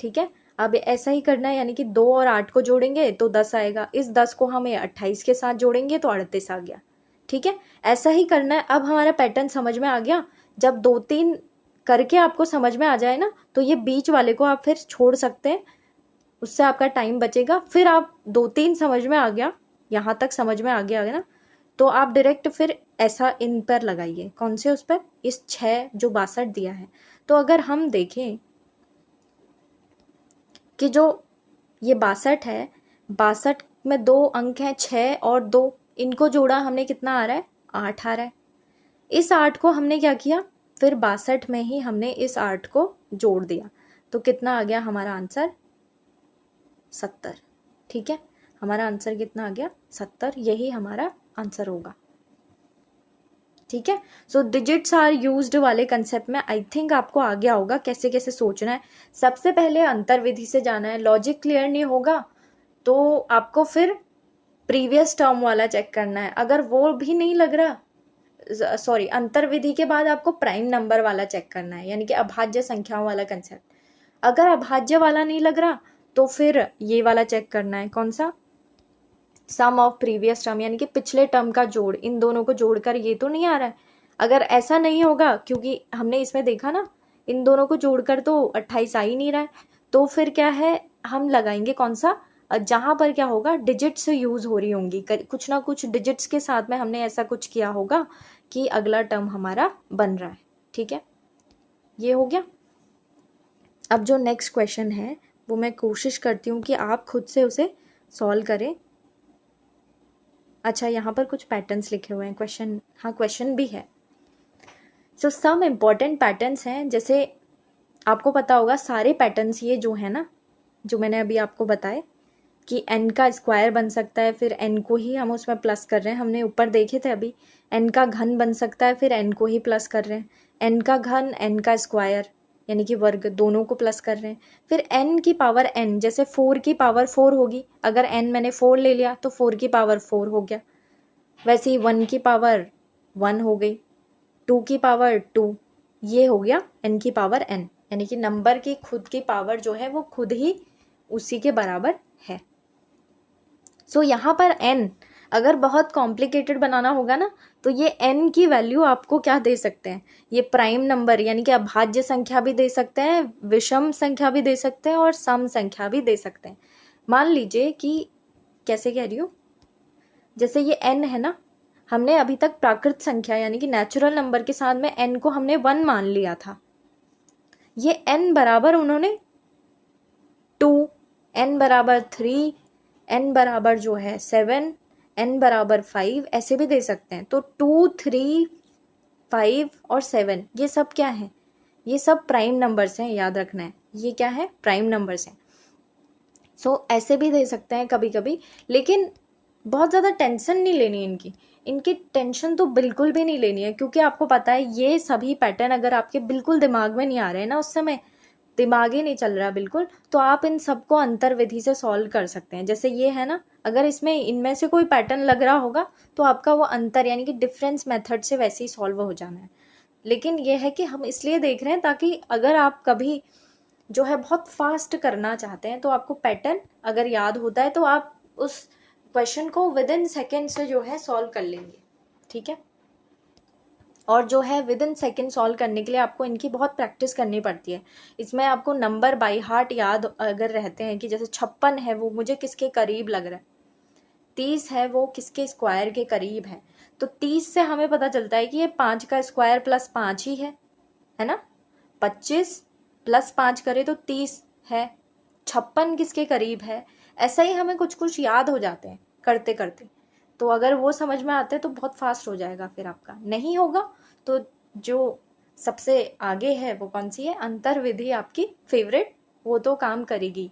ठीक है। अब ऐसा ही करना है, यानी कि 2 और 8 को जोड़ेंगे तो 10 आएगा, इस 10 को हमें 28 के साथ जोड़ेंगे तो 38 आ गया, ठीक है। ऐसा ही करना है। अब हमारा पैटर्न समझ में आ गया। जब 2-3 करके आपको समझ में आ जाए ना, तो ये बीच वाले को आप फिर छोड़ सकते हैं, उससे आपका टाइम बचेगा। फिर आप 2-3 समझ में आ गया, यहाँ तक समझ में आ गया है ना, तो आप डायरेक्ट फिर ऐसा इन पर लगाइए। कौन से, उस पर, इस 6 जो 62 दिया है। तो अगर हम देखें कि जो ये 62 है, 62 में 2 अंक हैं, 6 और 2, इनको जोड़ा हमने, कितना आ रहा है, 8 आ रहा है। इस 8 को हमने क्या किया, फिर 62 में ही हमने इस 8 को जोड़ दिया तो कितना आ गया हमारा आंसर, 70, ठीक है। हमारा आंसर कितना आ गया, 70, यही हमारा आंसर होगा, ठीक है। सो डिजिट्स आर यूज्ड वाले कंसेप्ट में आई थिंक आपको आ गया होगा कैसे कैसे सोचना है। सबसे पहले अंतर्विधि से जाना है। लॉजिक क्लियर नहीं होगा तो आपको फिर प्रीवियस टर्म वाला चेक करना है। अगर वो भी नहीं लग रहा, सॉरी, अंतर्विधि के बाद आपको प्राइम नंबर वाला चेक करना है, यानी कि अभाज्य संख्याओं वाला कंसेप्ट। अगर अभाज्य वाला नहीं लग रहा तो फिर ये वाला चेक करना है, कौन सा, सम ऑफ प्रीवियस टर्म, यानी कि पिछले टर्म का जोड़। इन दोनों को जोड़कर ये तो नहीं आ रहा है। अगर ऐसा नहीं होगा, क्योंकि हमने इसमें देखा ना, इन दोनों को जोड़कर तो 28 आ ही नहीं रहा है, तो फिर क्या है, हम लगाएंगे कौन सा, जहां पर क्या होगा, डिजिट्स यूज हो रही होंगी, कुछ ना कुछ डिजिट्स के साथ में हमने ऐसा कुछ किया होगा कि अगला टर्म हमारा बन रहा है, ठीक है। ये हो गया। अब जो नेक्स्ट क्वेश्चन है वो मैं कोशिश करती हूँ कि आप खुद से उसे सॉल्व करें। अच्छा, यहाँ पर कुछ पैटर्न्स लिखे हुए हैं, क्वेश्चन, हाँ क्वेश्चन भी है। सो सम इम्पॉर्टेंट पैटर्न्स हैं, जैसे आपको पता होगा सारे पैटर्न्स ये जो है ना, जो मैंने अभी आपको बताए कि n का स्क्वायर बन सकता है, फिर n को ही हम उसमें प्लस कर रहे हैं, हमने ऊपर देखे थे अभी। n का घन बन सकता है, फिर n को ही प्लस कर रहे हैं। n का घन, n का स्क्वायर यानी कि वर्ग, दोनों को प्लस कर रहे हैं। फिर n की पावर n, जैसे 4 की पावर 4 होगी, अगर n मैंने 4 ले लिया तो 4 की पावर 4 हो गया। वैसे ही 1 की पावर 1 हो गई, 2 की पावर 2, ये हो गया n की पावर n, यानी कि नंबर की खुद की पावर जो है वो खुद ही उसी के बराबर है। सो यहाँ पर n अगर बहुत कॉम्प्लिकेटेड बनाना होगा ना, तो ये n की वैल्यू आपको क्या दे सकते हैं, ये प्राइम नंबर यानी कि अभाज्य संख्या भी दे सकते हैं, विषम संख्या भी दे सकते हैं और सम संख्या भी दे सकते हैं। मान लीजिए कि, कैसे कह रही हूँ, जैसे ये n है ना, हमने अभी तक प्राकृत संख्या यानी कि नेचुरल नंबर के साथ में n को हमने 1 मान लिया था। ये n बराबर उन्होंने 2, n बराबर 3, n बराबर जो है 7, n बराबर 5 ऐसे भी दे सकते हैं। तो 2, 3, 5 और 7 ये सब क्या है? ये सब प्राइम नंबर्स हैं, याद रखना है। ये क्या है? प्राइम नंबर्स हैं। सो ऐसे भी दे सकते हैं कभी कभी, लेकिन बहुत ज़्यादा टेंशन नहीं लेनी इनकी। इनकी टेंशन तो बिल्कुल भी नहीं लेनी है, क्योंकि आपको पता है ये सभी पैटर्न अगर आपके बिल्कुल दिमाग में नहीं आ रहे हैं ना, उस समय दिमाग ही नहीं चल रहा बिल्कुल, तो आप इन सबको अंतर विधि से सॉल्व कर सकते हैं। जैसे ये है ना, अगर इसमें इनमें से कोई पैटर्न लग रहा होगा तो आपका वो अंतर यानी कि डिफरेंस मेथड से वैसे ही सॉल्व हो जाना है। लेकिन ये है कि हम इसलिए देख रहे हैं ताकि अगर आप कभी जो है बहुत फास्ट करना चाहते हैं तो आपको पैटर्न अगर याद होता है तो आप उस क्वेश्चन को विद इन सेकेंड से जो है सॉल्व कर लेंगे। ठीक है, और जो है विद इन सेकेंड सॉल्व करने के लिए आपको इनकी बहुत प्रैक्टिस करनी पड़ती है। इसमें आपको नंबर बाय हार्ट याद अगर रहते हैं कि जैसे 56 है वो मुझे किसके करीब लग रहा है, 30 है वो किसके स्क्वायर के करीब है, तो 30 से हमें पता चलता है कि ये 5 का स्क्वायर प्लस 5 ही है ना। 25 प्लस 5 करे तो 30 है। 56 किसके करीब है, ऐसा ही हमें कुछ कुछ याद हो जाते हैं करते करते। तो अगर वो समझ में आते हैं तो बहुत फास्ट हो जाएगा। फिर आपका नहीं होगा तो जो सबसे आगे है वो कौन सी है, अंतर विधि आपकी फेवरेट, वो तो काम करेगी।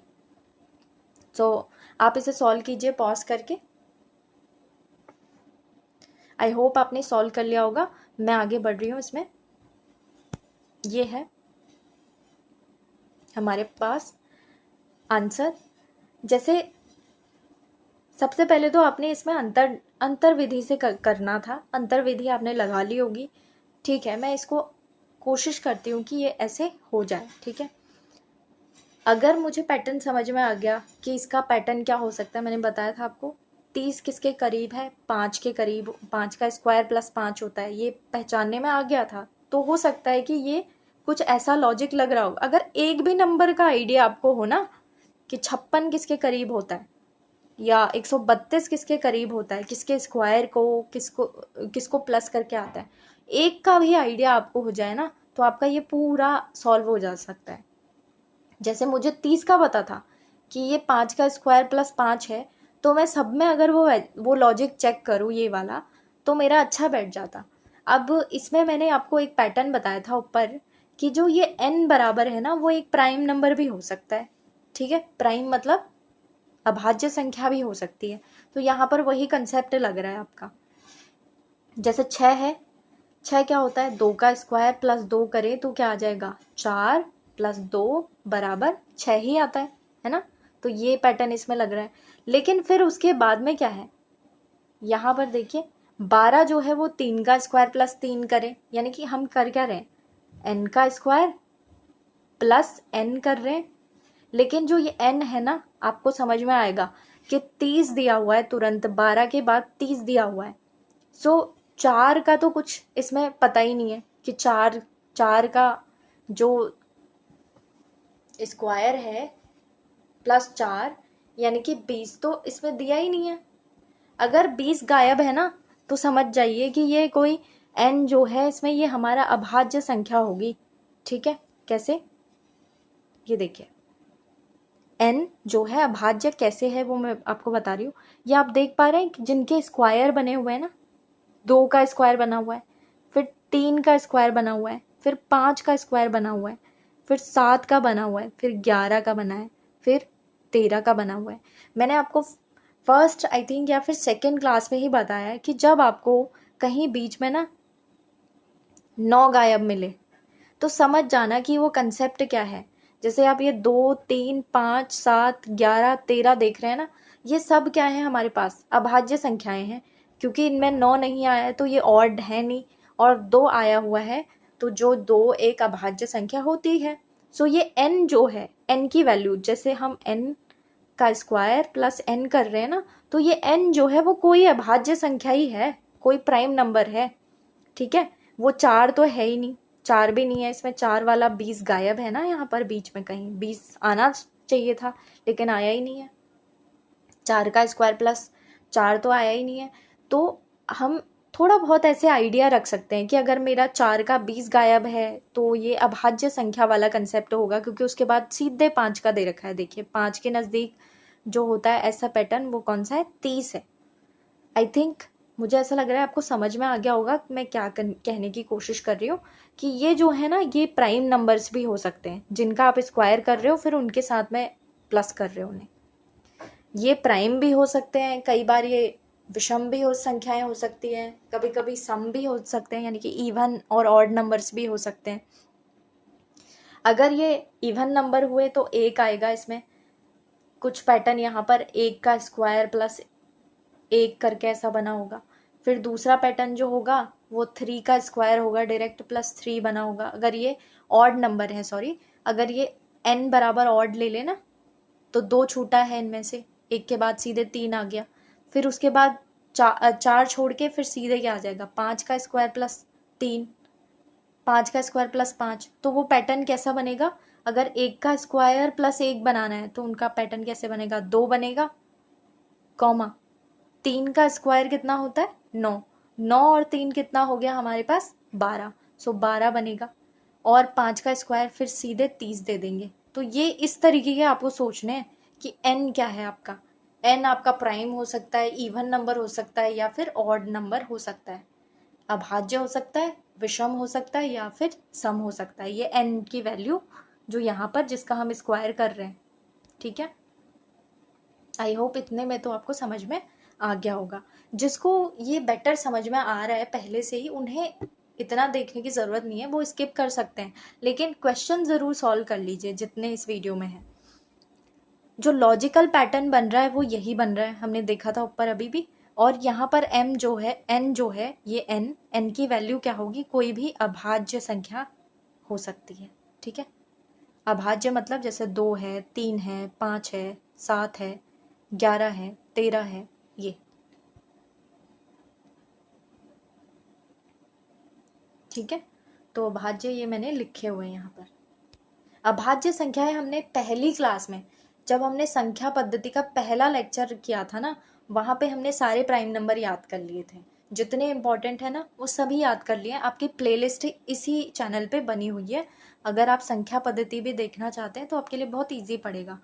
तो आप इसे सॉल्व कीजिए पॉज करके। आई होप आपने सॉल्व कर लिया होगा। मैं आगे बढ़ रही हूँ इसमें। ये है हमारे पास आंसर। जैसे सबसे पहले तो आपने इसमें अंतर विधि से करना था। अंतर विधि आपने लगा ली होगी। ठीक है, मैं इसको कोशिश करती हूँ कि ये ऐसे हो जाए। ठीक है, अगर मुझे पैटर्न समझ में आ गया कि इसका पैटर्न क्या हो सकता है, मैंने बताया था आपको 30 किसके करीब है, 5 के करीब, 5 का स्क्वायर प्लस 5 होता है, ये पहचानने में आ गया था। तो हो सकता है कि ये कुछ ऐसा लॉजिक लग रहा हो। अगर एक भी नंबर का आइडिया आपको हो ना कि 56 किसके करीब होता है या 132 किसके करीब होता है, किसके स्क्वायर को किसको किसको प्लस करके आता है, एक का भी आइडिया आपको हो जाए ना, तो आपका ये पूरा सॉल्व हो जा सकता है। जैसे मुझे 30 का पता था कि ये 5 का स्क्वायर प्लस 5 है, तो मैं सब में अगर वो लॉजिक चेक करूँ ये वाला, तो मेरा अच्छा बैठ जाता। अब इसमें मैंने आपको एक पैटर्न बताया था ऊपर कि जो ये n बराबर है ना, वो एक प्राइम नंबर भी हो सकता है। ठीक है, प्राइम मतलब अभाज्य संख्या भी हो सकती है। तो यहाँ पर वही कंसेप्ट लग रहा है आपका। जैसे 6 है, 6 क्या होता है, 2 का स्क्वायर प्लस 2 करें तो क्या आ जाएगा, 4 प्लस 2 बराबर 6 ही आता है ना। तो ये पैटर्न इसमें लग रहा है। लेकिन फिर उसके बाद में क्या है, यहाँ पर देखिए 12 जो है वो 3 का स्क्वायर प्लस 3 करें, यानी कि हम कर क्या रहे हैं, n का स्क्वायर प्लस n कर रहे हैं। लेकिन जो ये n है ना, आपको समझ में आएगा कि 30 दिया हुआ है, तुरंत 12 के बाद 30 दिया हुआ है। सो 4 का तो कुछ इसमें पता ही नहीं है कि 4 का जो स्क्वायर है प्लस 4 यानी कि 20 तो इसमें दिया ही नहीं है। अगर 20 गायब है ना, तो समझ जाइए कि ये कोई n जो है इसमें ये हमारा अभाज्य संख्या होगी। ठीक है, कैसे, ये देखिए n जो है अभाज्य कैसे है वो मैं आपको बता रही हूँ। ये आप देख पा रहे हैं कि जिनके स्क्वायर बने हुए हैं ना, 2 का स्क्वायर बना हुआ है, फिर 3 का स्क्वायर बना हुआ है, फिर 5 का स्क्वायर बना हुआ है, फिर 7 का बना हुआ है, फिर 11 का बना है, फिर 13 का बना हुआ है। मैंने आपको फर्स्ट आई थिंक या फिर सेकेंड क्लास में ही बताया है कि जब आपको कहीं बीच में ना 9 गायब मिले तो समझ जाना कि वो कंसेप्ट क्या है। जैसे आप ये 2, 3, 5, 7, 11, 13 देख रहे हैं ना, ये सब क्या है हमारे पास, अभाज्य संख्याएं हैं। क्योंकि इनमें 9 नहीं आया है तो ये ऑड है नहीं, और 2 आया हुआ है तो जो 2 एक अभाज्य संख्या होती है। सो ये n जो है, n की वैल्यू, जैसे हम n का स्क्वायर प्लस n कर रहे हैं ना, तो ये n जो है वो कोई अभाज्य संख्या ही है, कोई प्राइम नंबर है। ठीक है, वो 4 तो है ही नहीं, 4 भी नहीं है इसमें, 4 वाला 20 गायब है ना, यहाँ पर बीच में कहीं 20 आना चाहिए था लेकिन आया ही नहीं है। 4 का स्क्वायर प्लस 4 तो आया ही नहीं है। तो हम थोड़ा बहुत ऐसे आइडिया रख सकते हैं कि अगर मेरा 4 का 20 गायब है तो ये अभाज्य संख्या वाला कंसेप्ट होगा, क्योंकि उसके बाद सीधे 5 का दे रखा है। देखिए 5 के नज़दीक जो होता है ऐसा पैटर्न, वो कौन सा है, 30 है। आई थिंक मुझे ऐसा लग रहा है आपको समझ में आ गया होगा कि मैं क्या कहने की कोशिश कर रही हूँ, कि ये जो है ना, ये प्राइम नंबर्स भी हो सकते हैं जिनका आप स्क्वायर कर रहे हो, फिर उनके साथ में प्लस कर रहे हो उन्हें। ये प्राइम भी हो सकते हैं, कई बार ये विषम भी हो संख्याएं हो सकती हैं, कभी कभी सम भी हो सकते हैं, यानी कि इवन और ऑड नंबर्स भी हो सकते हैं। अगर ये इवन नंबर हुए तो 1 आएगा इसमें। कुछ पैटर्न यहाँ पर 1 का स्क्वायर प्लस 1 करके ऐसा बना होगा। फिर दूसरा पैटर्न जो होगा वो 3 का स्क्वायर होगा डायरेक्ट प्लस 3 बना होगा। अगर ये ऑड नंबर है, सॉरी, अगर ये n बराबर ऑड ले लेना तो 2 छूटा है इनमें से, 1 के बाद सीधे 3 आ गया। फिर उसके बाद 4 छोड़ के फिर सीधे क्या आ जाएगा, 5 का स्क्वायर प्लस 3, 5 का स्क्वायर प्लस 5। तो वो पैटर्न कैसा बनेगा, अगर 1 का स्क्वायर प्लस 1 बनाना है तो उनका पैटर्न कैसे बनेगा, 2 बनेगा, कॉमा 3 का स्क्वायर कितना होता है, 9, 9 और 3 कितना हो गया हमारे पास, 12, सो 12 बनेगा। और 5 का स्क्वायर फिर सीधे 30 दे देंगे। तो ये इस तरीके के आपको सोचने हैं कि n क्या है आपका। n आपका प्राइम हो सकता है, इवन नंबर हो सकता है, या फिर ऑड नंबर हो सकता है, अभाज्य हो सकता है, विषम हो सकता है, या फिर सम हो सकता है। ये n की वैल्यू जो यहाँ पर जिसका हम स्क्वायर कर रहे हैं, ठीक है। आई होप इतने में तो आपको समझ में आ गया होगा। जिसको ये बेटर समझ में आ रहा है पहले से ही, उन्हें इतना देखने की ज़रूरत नहीं है, वो स्किप कर सकते हैं, लेकिन क्वेश्चन ज़रूर सॉल्व कर लीजिए जितने इस वीडियो में है। जो लॉजिकल पैटर्न बन रहा है वो यही बन रहा है, हमने देखा था ऊपर अभी भी। और यहाँ पर m जो है, n जो है, ये n की वैल्यू क्या होगी, कोई भी अभाज्य संख्या हो सकती है, ठीक है। अभाज्य मतलब जैसे 2 है, 3 है, 5 है, 7 है, 11 है, 13 है, ये, ठीक है। तो अभाज्य ये मैंने लिखे हुए हैं यहाँ पर। अभाज्य संख्याएं हमने पहली क्लास में, जब हमने संख्या पद्धति का पहला लेक्चर किया था ना, वहाँ पे हमने सारे प्राइम नंबर याद कर लिए थे, जितने इंपॉर्टेंट है ना वो सभी याद कर लिए। आपकी प्लेलिस्ट इसी चैनल पे बनी हुई है, अगर आप संख्या पद्धति भी देखना चाहते हैं तो आपके लिए बहुत ईजी पड़ेगा।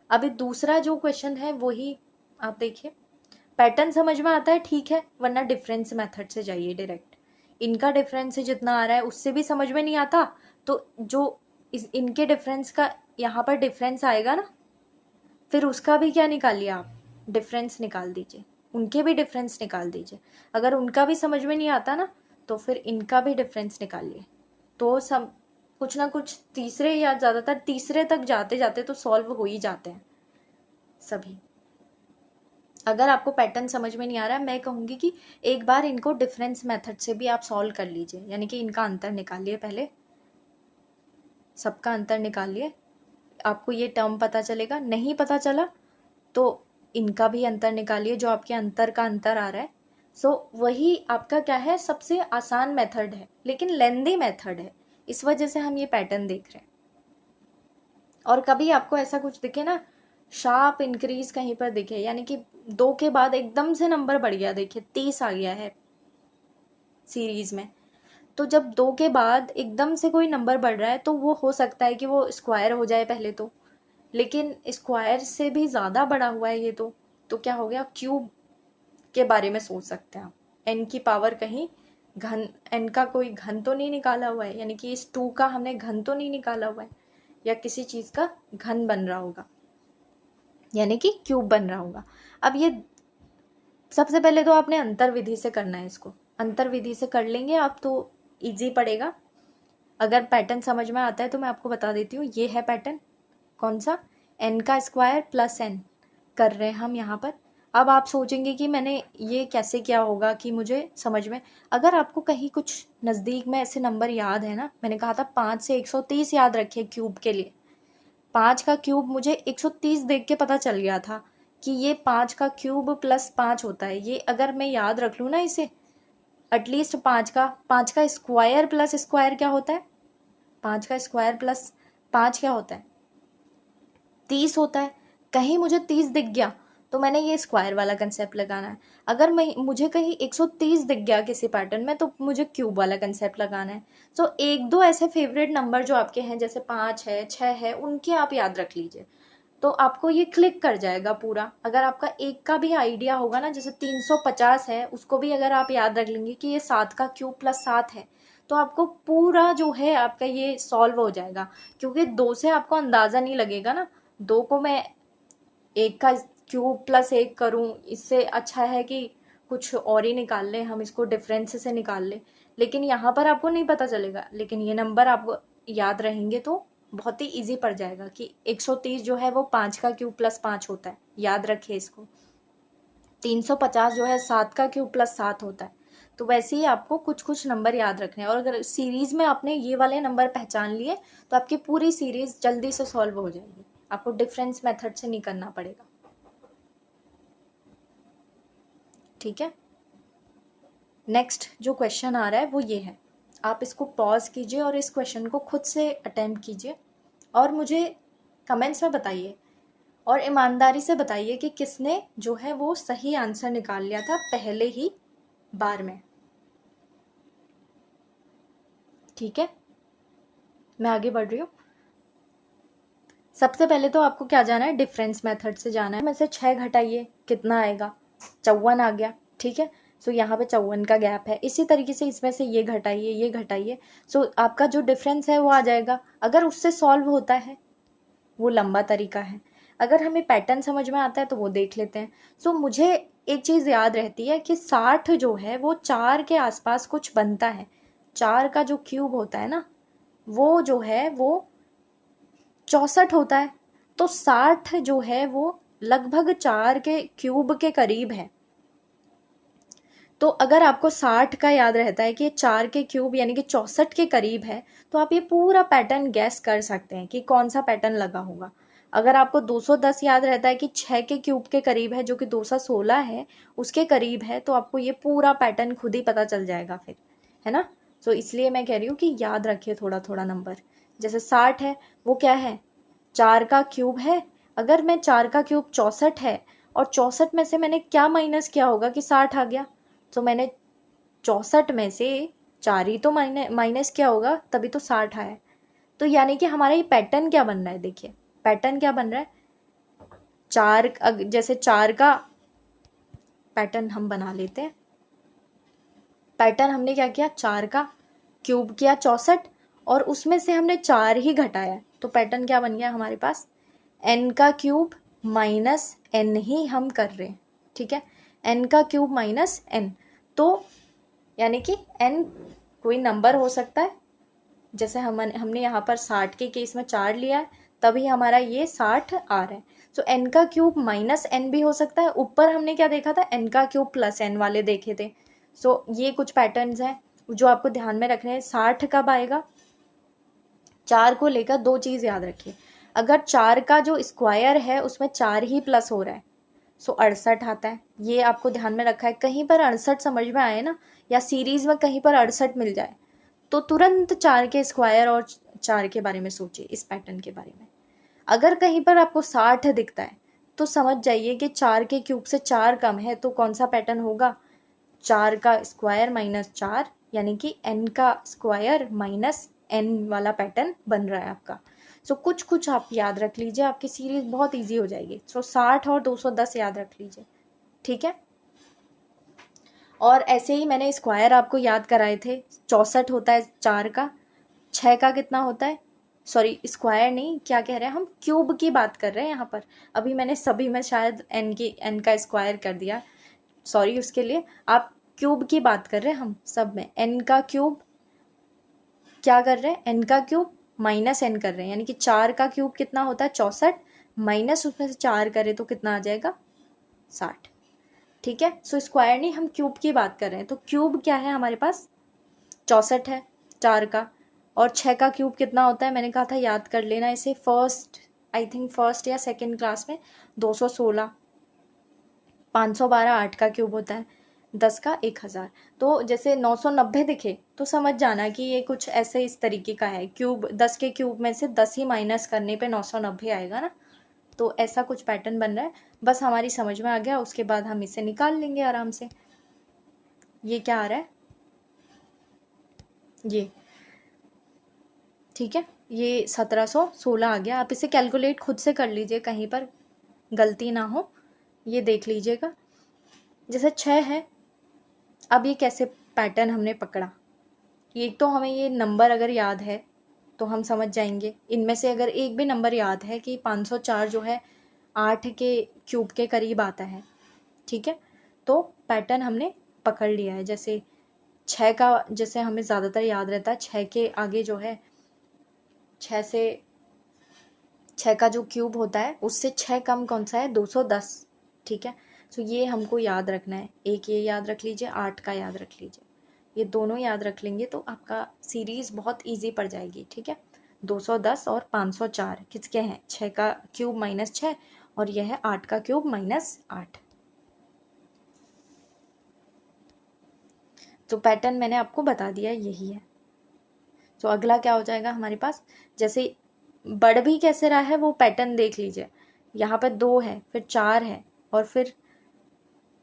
अभी दूसरा जो क्वेश्चन है वही आप देखिए। पैटर्न समझ में आता है, ठीक है, वरना डिफरेंस मेथड से जाइए डायरेक्ट। इनका डिफरेंस जितना आ रहा है उससे भी समझ में नहीं आता, तो जो इनके डिफरेंस का यहाँ पर डिफरेंस आएगा ना, फिर उसका भी क्या निकालिए आप, डिफरेंस निकाल दीजिए, उनके भी डिफरेंस निकाल दीजिए। अगर उनका भी समझ में नहीं आता ना, तो फिर इनका भी डिफरेंस निकालिए। तो सब कुछ ना कुछ तीसरे, या ज़्यादातर तीसरे तक जाते जाते तो सॉल्व हो ही जाते हैं सभी। अगर आपको पैटर्न समझ में नहीं आ रहा है, मैं कहूँगी कि एक बार इनको डिफरेंस मेथड से भी आप सॉल्व कर लीजिए, यानी कि इनका अंतर निकालिए, पहले सबका अंतर निकालिए, आपको ये टर्म पता चलेगा। नहीं पता चला तो इनका भी अंतर निकालिए, जो आपके अंतर का अंतर आ रहा है। सो वही आपका क्या है, सबसे आसान मेथड है, लेकिन लेंदी मेथड है, इस वजह से हम ये पैटर्न देख रहे हैं। और कभी आपको ऐसा कुछ दिखे ना, शार्प इंक्रीज कहीं पर दिखे, यानी कि 2 के बाद एकदम से नंबर बढ़ गया, देखिए 30 आ गया है सीरीज में, तो जब 2 के बाद एकदम से कोई नंबर बढ़ रहा है तो वो हो सकता है कि वो स्क्वायर हो जाए पहले तो, लेकिन स्क्वायर से भी ज़्यादा बढ़ा हुआ है ये तो क्या हो गया, क्यूब के बारे में सोच सकते हैं आप। n की पावर कहीं घन, n का कोई घन तो नहीं निकाला हुआ है, यानी कि इस 2 का हमने घन तो नहीं निकाला हुआ है, या किसी चीज़ का घन बन रहा होगा, यानी कि क्यूब बन रहा होगा। अब ये सबसे पहले तो आपने अंतर विधि से करना है, इसको अंतर विधि से कर लेंगे आप तो इजी पड़ेगा। अगर पैटर्न समझ में आता है तो मैं आपको बता देती हूँ, ये है पैटर्न, कौन सा, n का स्क्वायर प्लस n कर रहे हैं हम यहाँ पर। अब आप सोचेंगे कि मैंने ये कैसे किया होगा कि मुझे समझ में, अगर आपको कहीं कुछ नज़दीक में ऐसे नंबर याद है ना, मैंने कहा था 5 से 130 याद रखिए क्यूब के लिए। 5 का क्यूब मुझे 130 देख के पता चल गया था कि ये 5 का क्यूब प्लस 5 होता है। ये अगर मैं याद रख लूँ ना इसे, एटलीस्ट 5 का स्क्वायर प्लस स्क्वायर क्या होता है, 5 का स्क्वायर प्लस 5 क्या होता है, 30 होता है। कहीं मुझे 30 दिख गया तो मैंने ये स्क्वायर वाला कंसेप्ट लगाना है। अगर मुझे कहीं 130 दिख गया किसी पैटर्न में तो मुझे क्यूब वाला कंसेप्ट लगाना है। सो एक दो ऐसे फेवरेट नंबर जो आपके हैं, जैसे 5 है, 6 है, उनके आप याद रख लीजिए, तो आपको ये क्लिक कर जाएगा पूरा। अगर आपका एक का भी आइडिया होगा ना, जैसे 350 है, उसको भी अगर आप याद रख लेंगे कि ये 7 का क्यूब प्लस 7 है, तो आपको पूरा जो है आपका ये सॉल्व हो जाएगा। क्योंकि 2 से आपको अंदाज़ा नहीं लगेगा ना, 2 को मैं एक का क्यूब प्लस 1 करूं, इससे अच्छा है कि कुछ और ही निकाल लें, हम इसको डिफरेंस से निकाल लें। लेकिन यहाँ पर आपको नहीं पता चलेगा, लेकिन ये नंबर आपको याद रहेंगे तो बहुत ही इजी पड़ जाएगा कि 130 जो है वो 5 का क्यूब प्लस 5 होता है, याद रखिए इसको। 350 जो है 7 का क्यूब प्लस 7 होता है। तो वैसे ही आपको कुछ कुछ नंबर याद रखने हैं, और अगर सीरीज में आपने ये वाले नंबर पहचान लिए तो आपकी पूरी सीरीज जल्दी से सॉल्व हो जाएगी, आपको डिफरेंस मेथड से नहीं करना पड़ेगा। ठीक है, नेक्स्ट जो क्वेश्चन आ रहा है वो ये है, आप इसको पॉज कीजिए और इस क्वेश्चन को खुद से अटेम्प्ट कीजिए और मुझे कमेंट्स में बताइए और ईमानदारी से बताइए कि किसने जो है वो सही आंसर निकाल लिया था पहले ही बार में। ठीक है, मैं आगे बढ़ रही हूँ। सबसे पहले तो आपको क्या जाना है, डिफरेंस मेथड से जाना है। में से 6 घटाइए, कितना आएगा, 54 आ गया। ठीक है, सो यहाँ पे 54 का गैप है। इसी तरीके से इसमें से ये घटाइए, ये घटाइए, सो आपका जो डिफरेंस है वो आ जाएगा। अगर उससे सॉल्व होता है, वो लंबा तरीका है, अगर हमें पैटर्न समझ में आता है तो वो देख लेते हैं। सो मुझे एक चीज़ याद रहती है कि 60 जो है वो 4 के आसपास कुछ बनता है। 4 का जो क्यूब होता है ना, वो जो है वो 64 होता है। तो 60 जो है वो लगभग 4 के क्यूब के करीब है। तो अगर आपको 60 का याद रहता है कि ये 4 के क्यूब यानी कि 64 के करीब है, तो आप ये पूरा पैटर्न गैस कर सकते हैं कि कौन सा पैटर्न लगा होगा। अगर आपको 210 याद रहता है कि 6 के क्यूब के करीब है, जो कि 216 है, उसके करीब है, तो आपको ये पूरा पैटर्न खुद ही पता चल जाएगा फिर, है ना। तो इसलिए मैं कह रही हूँ कि याद रखिए थोड़ा थोड़ा नंबर। जैसे 60 है, वो क्या है, 4 का क्यूब है। अगर मैं 4 का क्यूब 64 है और 64 में से मैंने क्या माइनस किया होगा कि 60 आ गया, तो मैंने 64 में से 4 ही तो माइनस किया होगा, तभी तो 60 आया। तो यानी कि हमारा ये पैटर्न क्या बन रहा है, देखिए पैटर्न क्या बन रहा है। 4, जैसे 4 का पैटर्न हम बना लेते हैं। पैटर्न हमने क्या किया, 4 का क्यूब किया 64 और उसमें से हमने 4 ही घटाया, तो पैटर्न क्या बन गया हमारे पास, n का क्यूब माइनस n ही हम कर रहे हैं। ठीक है, n का क्यूब माइनस n, तो यानी कि n कोई नंबर हो सकता है। जैसे हमने यहाँ पर 60 के केस में 4 लिया है, तभी हमारा ये 60 आ रहा है। सो n का क्यूब माइनस n भी हो सकता है। ऊपर हमने क्या देखा था, n का क्यूब प्लस n वाले देखे थे। सो ये कुछ पैटर्न्स हैं जो आपको ध्यान में रखने हैं। 60 कब आएगा, 4 को लेकर दो चीज़ याद रखिए। अगर 4 का जो स्क्वायर है उसमें 4 ही प्लस हो रहा है, सो 68 आता है। ये आपको ध्यान में रखा है। कहीं पर 68 समझ में आए ना, या सीरीज में कहीं पर 68 मिल जाए, तो तुरंत 4 के स्क्वायर और 4 के बारे में सोचिए, इस पैटर्न के बारे में। अगर कहीं पर आपको 60 दिखता है तो समझ जाइए कि 4 के क्यूब से 4 कम है, तो कौन सा पैटर्न होगा, 4 का स्क्वायर माइनस 4, यानी कि n का स्क्वायर माइनस n वाला पैटर्न बन रहा है आपका। सो कुछ कुछ आप याद रख लीजिए, आपकी सीरीज बहुत इजी हो जाएगी। सो 60 और 210 याद रख लीजिए। ठीक है, और ऐसे ही मैंने स्क्वायर आपको याद कराए थे। 64 होता है 4 का, 6 का कितना होता है, सॉरी स्क्वायर नहीं, क्या कह रहे हैं हम, क्यूब की बात कर रहे हैं यहाँ पर। अभी मैंने सभी में शायद n का स्क्वायर कर दिया, सॉरी उसके लिए। आप क्यूब की बात कर रहे हैं हम सब में। n का क्यूब क्या कर रहे हैं, n का क्यूब माइनस n कर रहे हैं, यानी कि 4 का क्यूब कितना होता है 64, माइनस उसमें से 4 करें तो कितना आ जाएगा 60। ठीक है, सो स्क्वायर नहीं, हम क्यूब की बात कर रहे हैं। तो क्यूब क्या है हमारे पास, 64 है 4 का, और 6 का क्यूब कितना होता है, मैंने कहा था याद कर लेना इसे, फर्स्ट या सेकंड क्लास में, 216। 512 8 का क्यूब होता है, 10 का 1000। तो जैसे 990 दिखे तो समझ जाना कि ये कुछ ऐसे इस तरीके का है। क्यूब 10 के क्यूब में से 10 ही माइनस करने पे 990 आएगा ना। तो ऐसा कुछ पैटर्न बन रहा है, बस हमारी समझ में आ गया, उसके बाद हम इसे निकाल लेंगे आराम से। ये क्या आ रहा है, ये ठीक है, ये 1716 आ गया। आप इसे कैलकुलेट खुद से कर लीजिए, कहीं पर गलती ना हो, ये देख लीजिएगा। जैसे 6 है, अब ये कैसे पैटर्न हमने पकड़ा, एक तो हमें ये नंबर अगर याद है तो हम समझ जाएंगे। इनमें से अगर एक भी नंबर याद है कि 504 जो है 8 के क्यूब के करीब आता है, ठीक है, तो पैटर्न हमने पकड़ लिया है। जैसे 6 का, जैसे हमें ज़्यादातर याद रहता है 6 के आगे जो है 6 का जो क्यूब होता है उससे 6 कम कौन सा है, 210, ठीक है। तो ये हमको याद रखना है, एक ये याद रख लीजिए, 8 का याद रख लीजिए, ये दोनों याद रख लेंगे तो आपका सीरीज़ बहुत इजी पड़ जाएगी, ठीक है। 210 और 504 किसके हैं, 6 का क्यूब माइनस 6 और यह है 8 का क्यूब माइनस 8। तो पैटर्न मैंने आपको बता दिया, यही है। तो अगला क्या हो जाएगा हमारे पास, जैसे बढ़ भी कैसे रहा है वो पैटर्न देख लीजिए। यहाँ पर 2 है, फिर 4 है, और फिर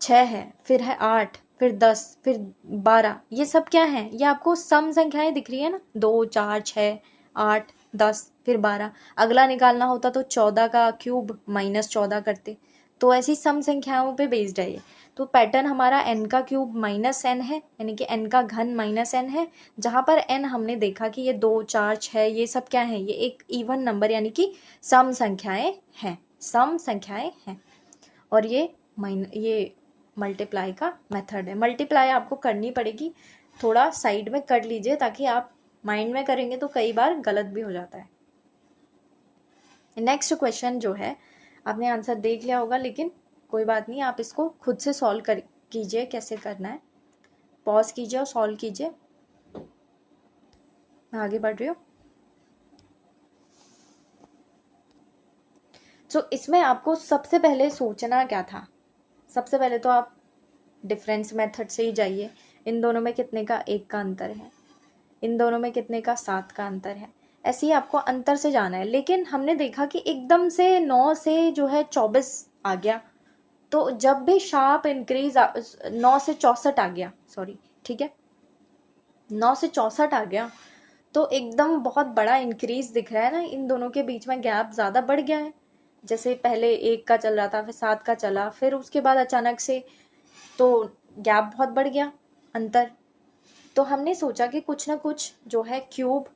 6 है, फिर है 8, फिर 10, फिर 12, ये सब क्या है, ये आपको सम संख्याएं दिख रही है ना, 2, 4, 6, 8, 10, फिर 12। अगला निकालना होता तो 14 का क्यूब माइनस 14 करते, तो ऐसी सम संख्याओं पे बेस्ड है ये। तो पैटर्न हमारा n का क्यूब माइनस n है, यानी कि n का घन माइनस n है, जहाँ पर n हमने देखा कि ये 2, 4, 6 ये सब क्या है, ये एक इवन नंबर यानी कि सम संख्याएं हैं, सम संख्याएं हैं। और ये मल्टीप्लाई का मेथड है। मल्टीप्लाई आपको करनी पड़ेगी, थोड़ा साइड में कर लीजिए, ताकि आप माइंड में करेंगे तो कई बार गलत भी हो जाता है। नेक्स्ट क्वेश्चन जो है, आपने आंसर देख लिया होगा, लेकिन कोई बात नहीं, आप इसको खुद से सॉल्व कर कीजिए, कैसे करना है, पॉज कीजिए और सॉल्व कीजिए। मैं आगे बढ़ रही हूँ। तो इसमें आपको सबसे पहले सोचना क्या था, सबसे पहले तो आप डिफरेंस मेथड से ही जाइए। इन दोनों में कितने का 1 का अंतर है, इन दोनों में कितने का 7 का अंतर है, ऐसे ही आपको अंतर से जाना है। लेकिन हमने देखा कि एकदम से 9 से जो है 24 आ गया, तो जब भी शार्प इंक्रीज 9 से 64 आ गया, सॉरी, ठीक है, 9 से 64 आ गया, तो एकदम बहुत बड़ा इंक्रीज दिख रहा है ना, इन दोनों के बीच में गैप ज़्यादा बढ़ गया है। जैसे पहले 1 का चल रहा था, फिर 7 का चला, फिर उसके बाद अचानक से तो गैप बहुत बढ़ गया, अंतर। तो हमने सोचा कि कुछ ना कुछ जो है क्यूब,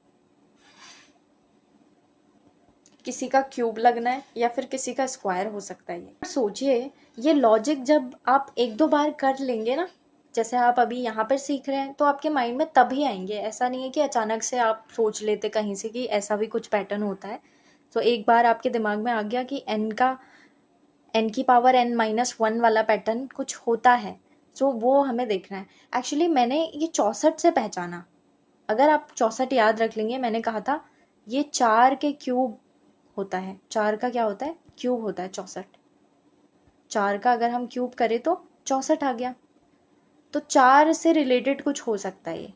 किसी का क्यूब लगना है या फिर किसी का स्क्वायर हो सकता है। ये सोचिए, ये लॉजिक जब आप 1-2 बार कर लेंगे ना, जैसे आप अभी यहाँ पर सीख रहे हैं, तो आपके माइंड में तभी आएंगे। ऐसा नहीं है कि अचानक से आप सोच लेते कहीं से कि ऐसा भी कुछ पैटर्न होता है। तो एक बार आपके दिमाग में आ गया कि n की पावर n-1 वाला पैटर्न कुछ होता है, तो वो हमें देखना है। एक्चुअली मैंने ये 64 से पहचाना, अगर आप 64 याद रख लेंगे, मैंने कहा था ये 4 के क्यूब होता है, 4 का क्या होता है, क्यूब होता है 64। 4 का अगर हम क्यूब करें तो 64 आ गया, तो 4 से रिलेटेड कुछ हो सकता है ये,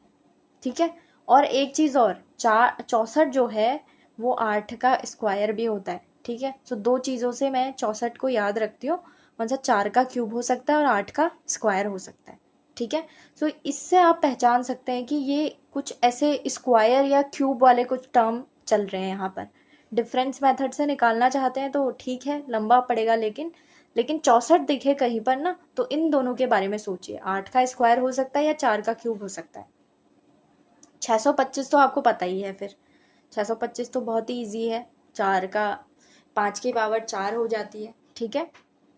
ठीक है। और एक चीज़ और, 64 जो है वो 8 का स्क्वायर भी होता है, ठीक है। तो 2 चीज़ों से मैं 64 को याद रखती हूँ, मतलब 4 का क्यूब हो सकता है और 8 का स्क्वायर हो सकता है, ठीक है। तो इससे आप पहचान सकते हैं कि ये कुछ ऐसे स्क्वायर या क्यूब वाले कुछ टर्म चल रहे हैं यहाँ पर। डिफरेंस मेथड से निकालना चाहते हैं तो ठीक है, लंबा पड़ेगा, लेकिन 64 दिखे कहीं पर ना, तो इन दोनों के बारे में सोचिए, 8 का स्क्वायर हो सकता है या 4 का क्यूब हो सकता है। 625 तो आपको पता ही है, फिर 625 तो बहुत ही ईजी है, 4 का 5 की पावर 4 हो जाती है, ठीक है।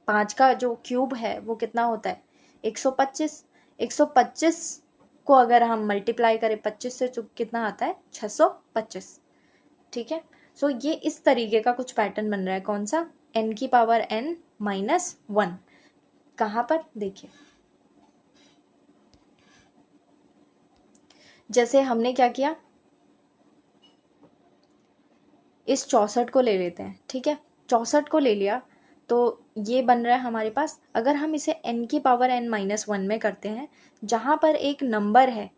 5 का जो क्यूब है वो कितना होता है, 125। 125 को अगर हम मल्टीप्लाई करें 25 से, तो कितना आता है, 625, ठीक है। सो ये इस तरीके का कुछ पैटर्न बन रहा है, कौन सा, n की पावर n-1, कहाँ पर देखिए। जैसे हमने क्या किया, इस 64 को ले लेते हैं, ठीक है, 64 को ले लिया, तो ये बन रहा है हमारे पास। अगर हम इसे n की पावर n-1 में करते हैं, जहाँ पर एक नंबर है,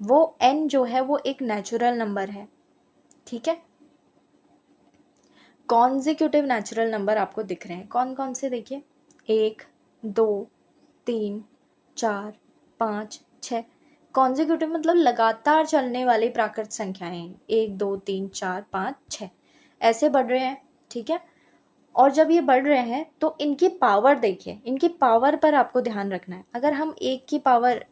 वो n जो है वो एक नेचुरल नंबर है, ठीक है। कॉन्जिक्यूटिव नेचुरल नंबर आपको दिख रहे हैं, कौन कौन से देखिए, 1 2 3 4 5 6। कॉन्जिक्यूटिव मतलब लगातार चलने वाली प्राकृत संख्याएं, 1 2 3 4 5 6 ऐसे बढ़ रहे हैं, ठीक है। और जब ये बढ़ रहे हैं तो इनकी पावर देखिए, इनकी पावर पर आपको ध्यान रखना है। अगर हम एक की पावर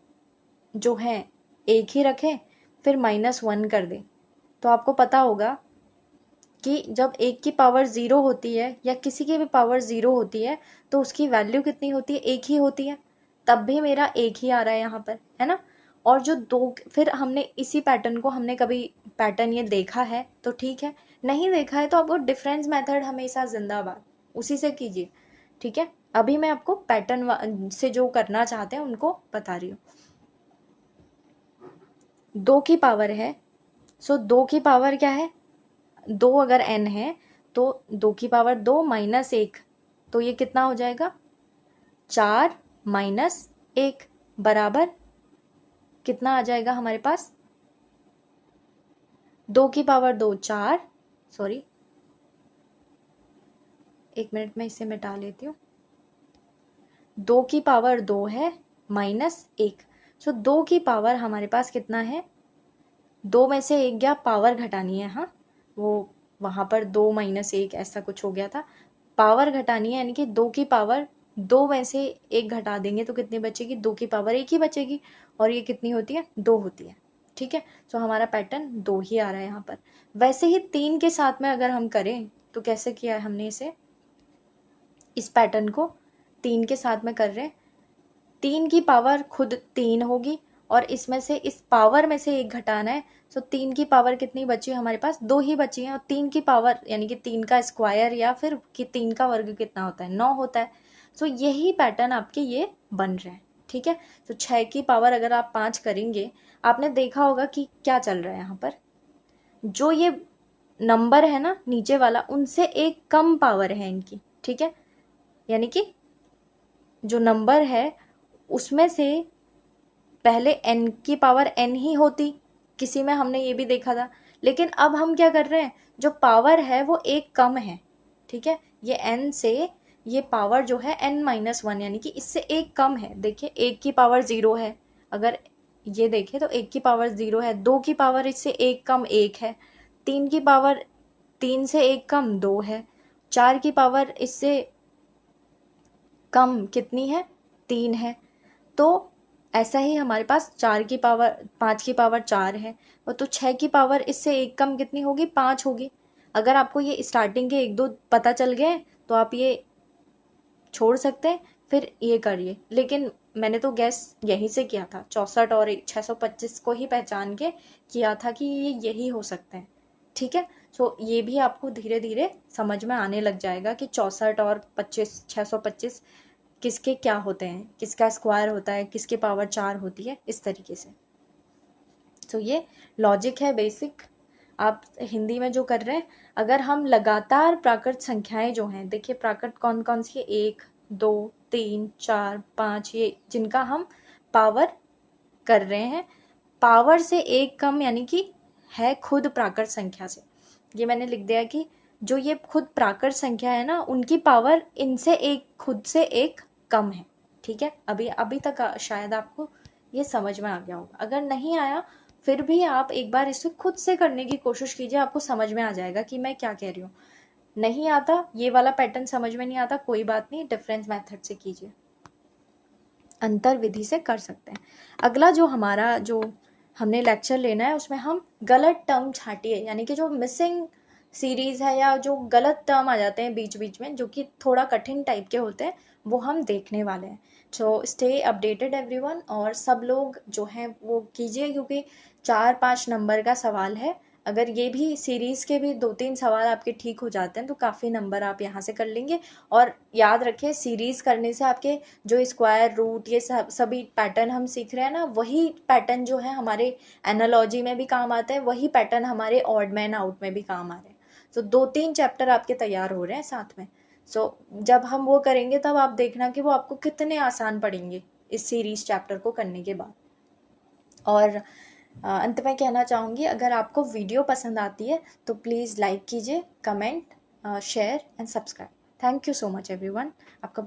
जो है एक ही रखें फिर -1 कर दें, तो आपको पता होगा कि जब एक की पावर 0 होती है या किसी की भी पावर 0 होती है तो उसकी वैल्यू कितनी होती है, एक ही होती है। तब भी मेरा एक ही आ रहा है यहाँ पर, है ना। और जो दो, फिर हमने इसी पैटर्न को हमने कभी पैटर्न ये देखा है तो ठीक है, नहीं देखा है तो आपको डिफरेंस मेथड हमेशा जिंदाबाद, उसी से कीजिए, ठीक है। अभी मैं आपको पैटर्न से जो करना चाहते हैं उनको बता रही हूँ। 2 की पावर है, सो 2 की पावर क्या है, 2 अगर n है तो 2 की पावर 2 -1, तो ये कितना हो जाएगा, 4 - 1 बराबर कितना आ जाएगा हमारे पास, 2 की पावर 2 4, सॉरी 1 मिनट में इसे मिटा लेती हूँ। 2 की पावर 2 है -1, सो 2 की पावर हमारे पास कितना है, 2 में से 1 गया, पावर घटानी है, हाँ वो वहाँ पर 2 - 1 ऐसा कुछ हो गया था, पावर घटानी है, यानी कि 2 की पावर 2 में से 1 घटा देंगे तो कितनी बचेगी, 2 की पावर 1 ही बचेगी, और ये कितनी होती है, 2 होती है, ठीक है। तो हमारा पैटर्न 2 ही आ रहा है यहाँ पर। वैसे ही 3 के साथ में अगर हम करें तो कैसे किया है हमने इसे, इस पैटर्न को 3 के साथ में कर रहे हैं, 3 की पावर खुद 3 होगी और इसमें से इस पावर में से 1 घटाना है, तो 3 की पावर कितनी बची है हमारे पास, 2 ही बची है, और 3 की पावर यानी कि 3 का स्क्वायर या फिर कि 3 का वर्ग कितना होता है, 9 होता है। सो यही पैटर्न आपके ये बन रहे हैं, ठीक है। तो 6 की पावर अगर आप 5 करेंगे, आपने देखा होगा कि क्या चल रहा है यहाँ पर, जो ये नंबर है ना नीचे वाला, उनसे एक कम पावर है इनकी, ठीक है। यानी कि जो नंबर है उसमें से पहले n की पावर n ही होती, किसी में हमने ये भी देखा था, लेकिन अब हम क्या कर रहे हैं, जो पावर है वो एक कम है, ठीक है। ये n से ये पावर जो है n-1 यानी कि इससे एक कम है। देखिए 1 की पावर 0 है, अगर ये देखें तो 1 की पावर 0 है, 2 की पावर इससे एक कम 1 है, 3 की पावर 3 से एक कम 2 है, 4 की पावर इससे कम कितनी है, 3 है। तो ऐसा ही हमारे पास 4 की पावर 5 की पावर 4 है, और तो 6 की पावर इससे एक कम कितनी होगी, 5 होगी। अगर आपको ये स्टार्टिंग के 1-2 पता चल गए तो आप ये छोड़ सकते हैं, फिर ये करिए। लेकिन मैंने तो गैस यहीं से किया था, 64 और 625 को ही पहचान के किया था कि ये यही हो सकते हैं, ठीक है। सो ये भी आपको धीरे धीरे समझ में आने लग जाएगा कि 64 और 25 625 किसके क्या होते हैं, किसका स्क्वायर होता है, किसकी पावर 4 होती है, इस तरीके से। तो ये लॉजिक है बेसिक, आप हिंदी में जो कर रहे हैं। अगर हम लगातार प्राकृत संख्याएं जो हैं, देखिए प्राकृत कौन कौन सी है, 1 2 3 4 5, ये जिनका हम पावर कर रहे हैं, पावर से एक कम यानी कि है खुद प्राकृत संख्या से। ये मैंने लिख दिया कि जो ये खुद प्राकृत संख्या है ना, उनकी पावर इनसे एक खुद से एक कम है, ठीक है। अभी अभी तक शायद आपको ये समझ में आ गया होगा, अगर नहीं आया फिर भी आप एक बार इसे खुद से करने की कोशिश कीजिए, आपको समझ में आ जाएगा कि मैं क्या कह रही हूँ। नहीं आता ये वाला पैटर्न, समझ में नहीं आता, कोई बात नहीं, डिफरेंस मेथड से कीजिए, अंतर विधि से कर सकते हैं। अगला जो हमारा जो हमने लेक्चर लेना है उसमें हम गलत टर्म छांटिए, यानी कि जो मिसिंग सीरीज है या जो गलत टर्म आ जाते हैं बीच बीच में जो कि थोड़ा कठिन टाइप के होते हैं, वो हम देखने वाले हैं। सो स्टे अपडेटेड एवरीवन, और सब लोग जो हैं वो कीजिए, क्योंकि 4-5 नंबर का सवाल है। अगर ये भी सीरीज के भी 2-3 सवाल आपके ठीक हो जाते हैं तो काफ़ी नंबर आप यहाँ से कर लेंगे। और याद रखें, सीरीज करने से आपके जो स्क्वायर रूट ये सभी पैटर्न हम सीख रहे हैं ना, वही पैटर्न जो है हमारे एनालॉजी में भी काम आते हैं, वही पैटर्न हमारे ऑड मैन आउट में भी काम आ रहे हैं। तो 2-3 चैप्टर आपके तैयार हो रहे हैं साथ में। सो जब हम वो करेंगे तब आप देखना कि वो आपको कितने आसान पड़ेंगे इस सीरीज चैप्टर को करने के बाद। और अंत में कहना चाहूँगी, अगर आपको वीडियो पसंद आती है तो प्लीज़ लाइक कीजिए, comment share and subscribe. Thank you so much everyone. आपका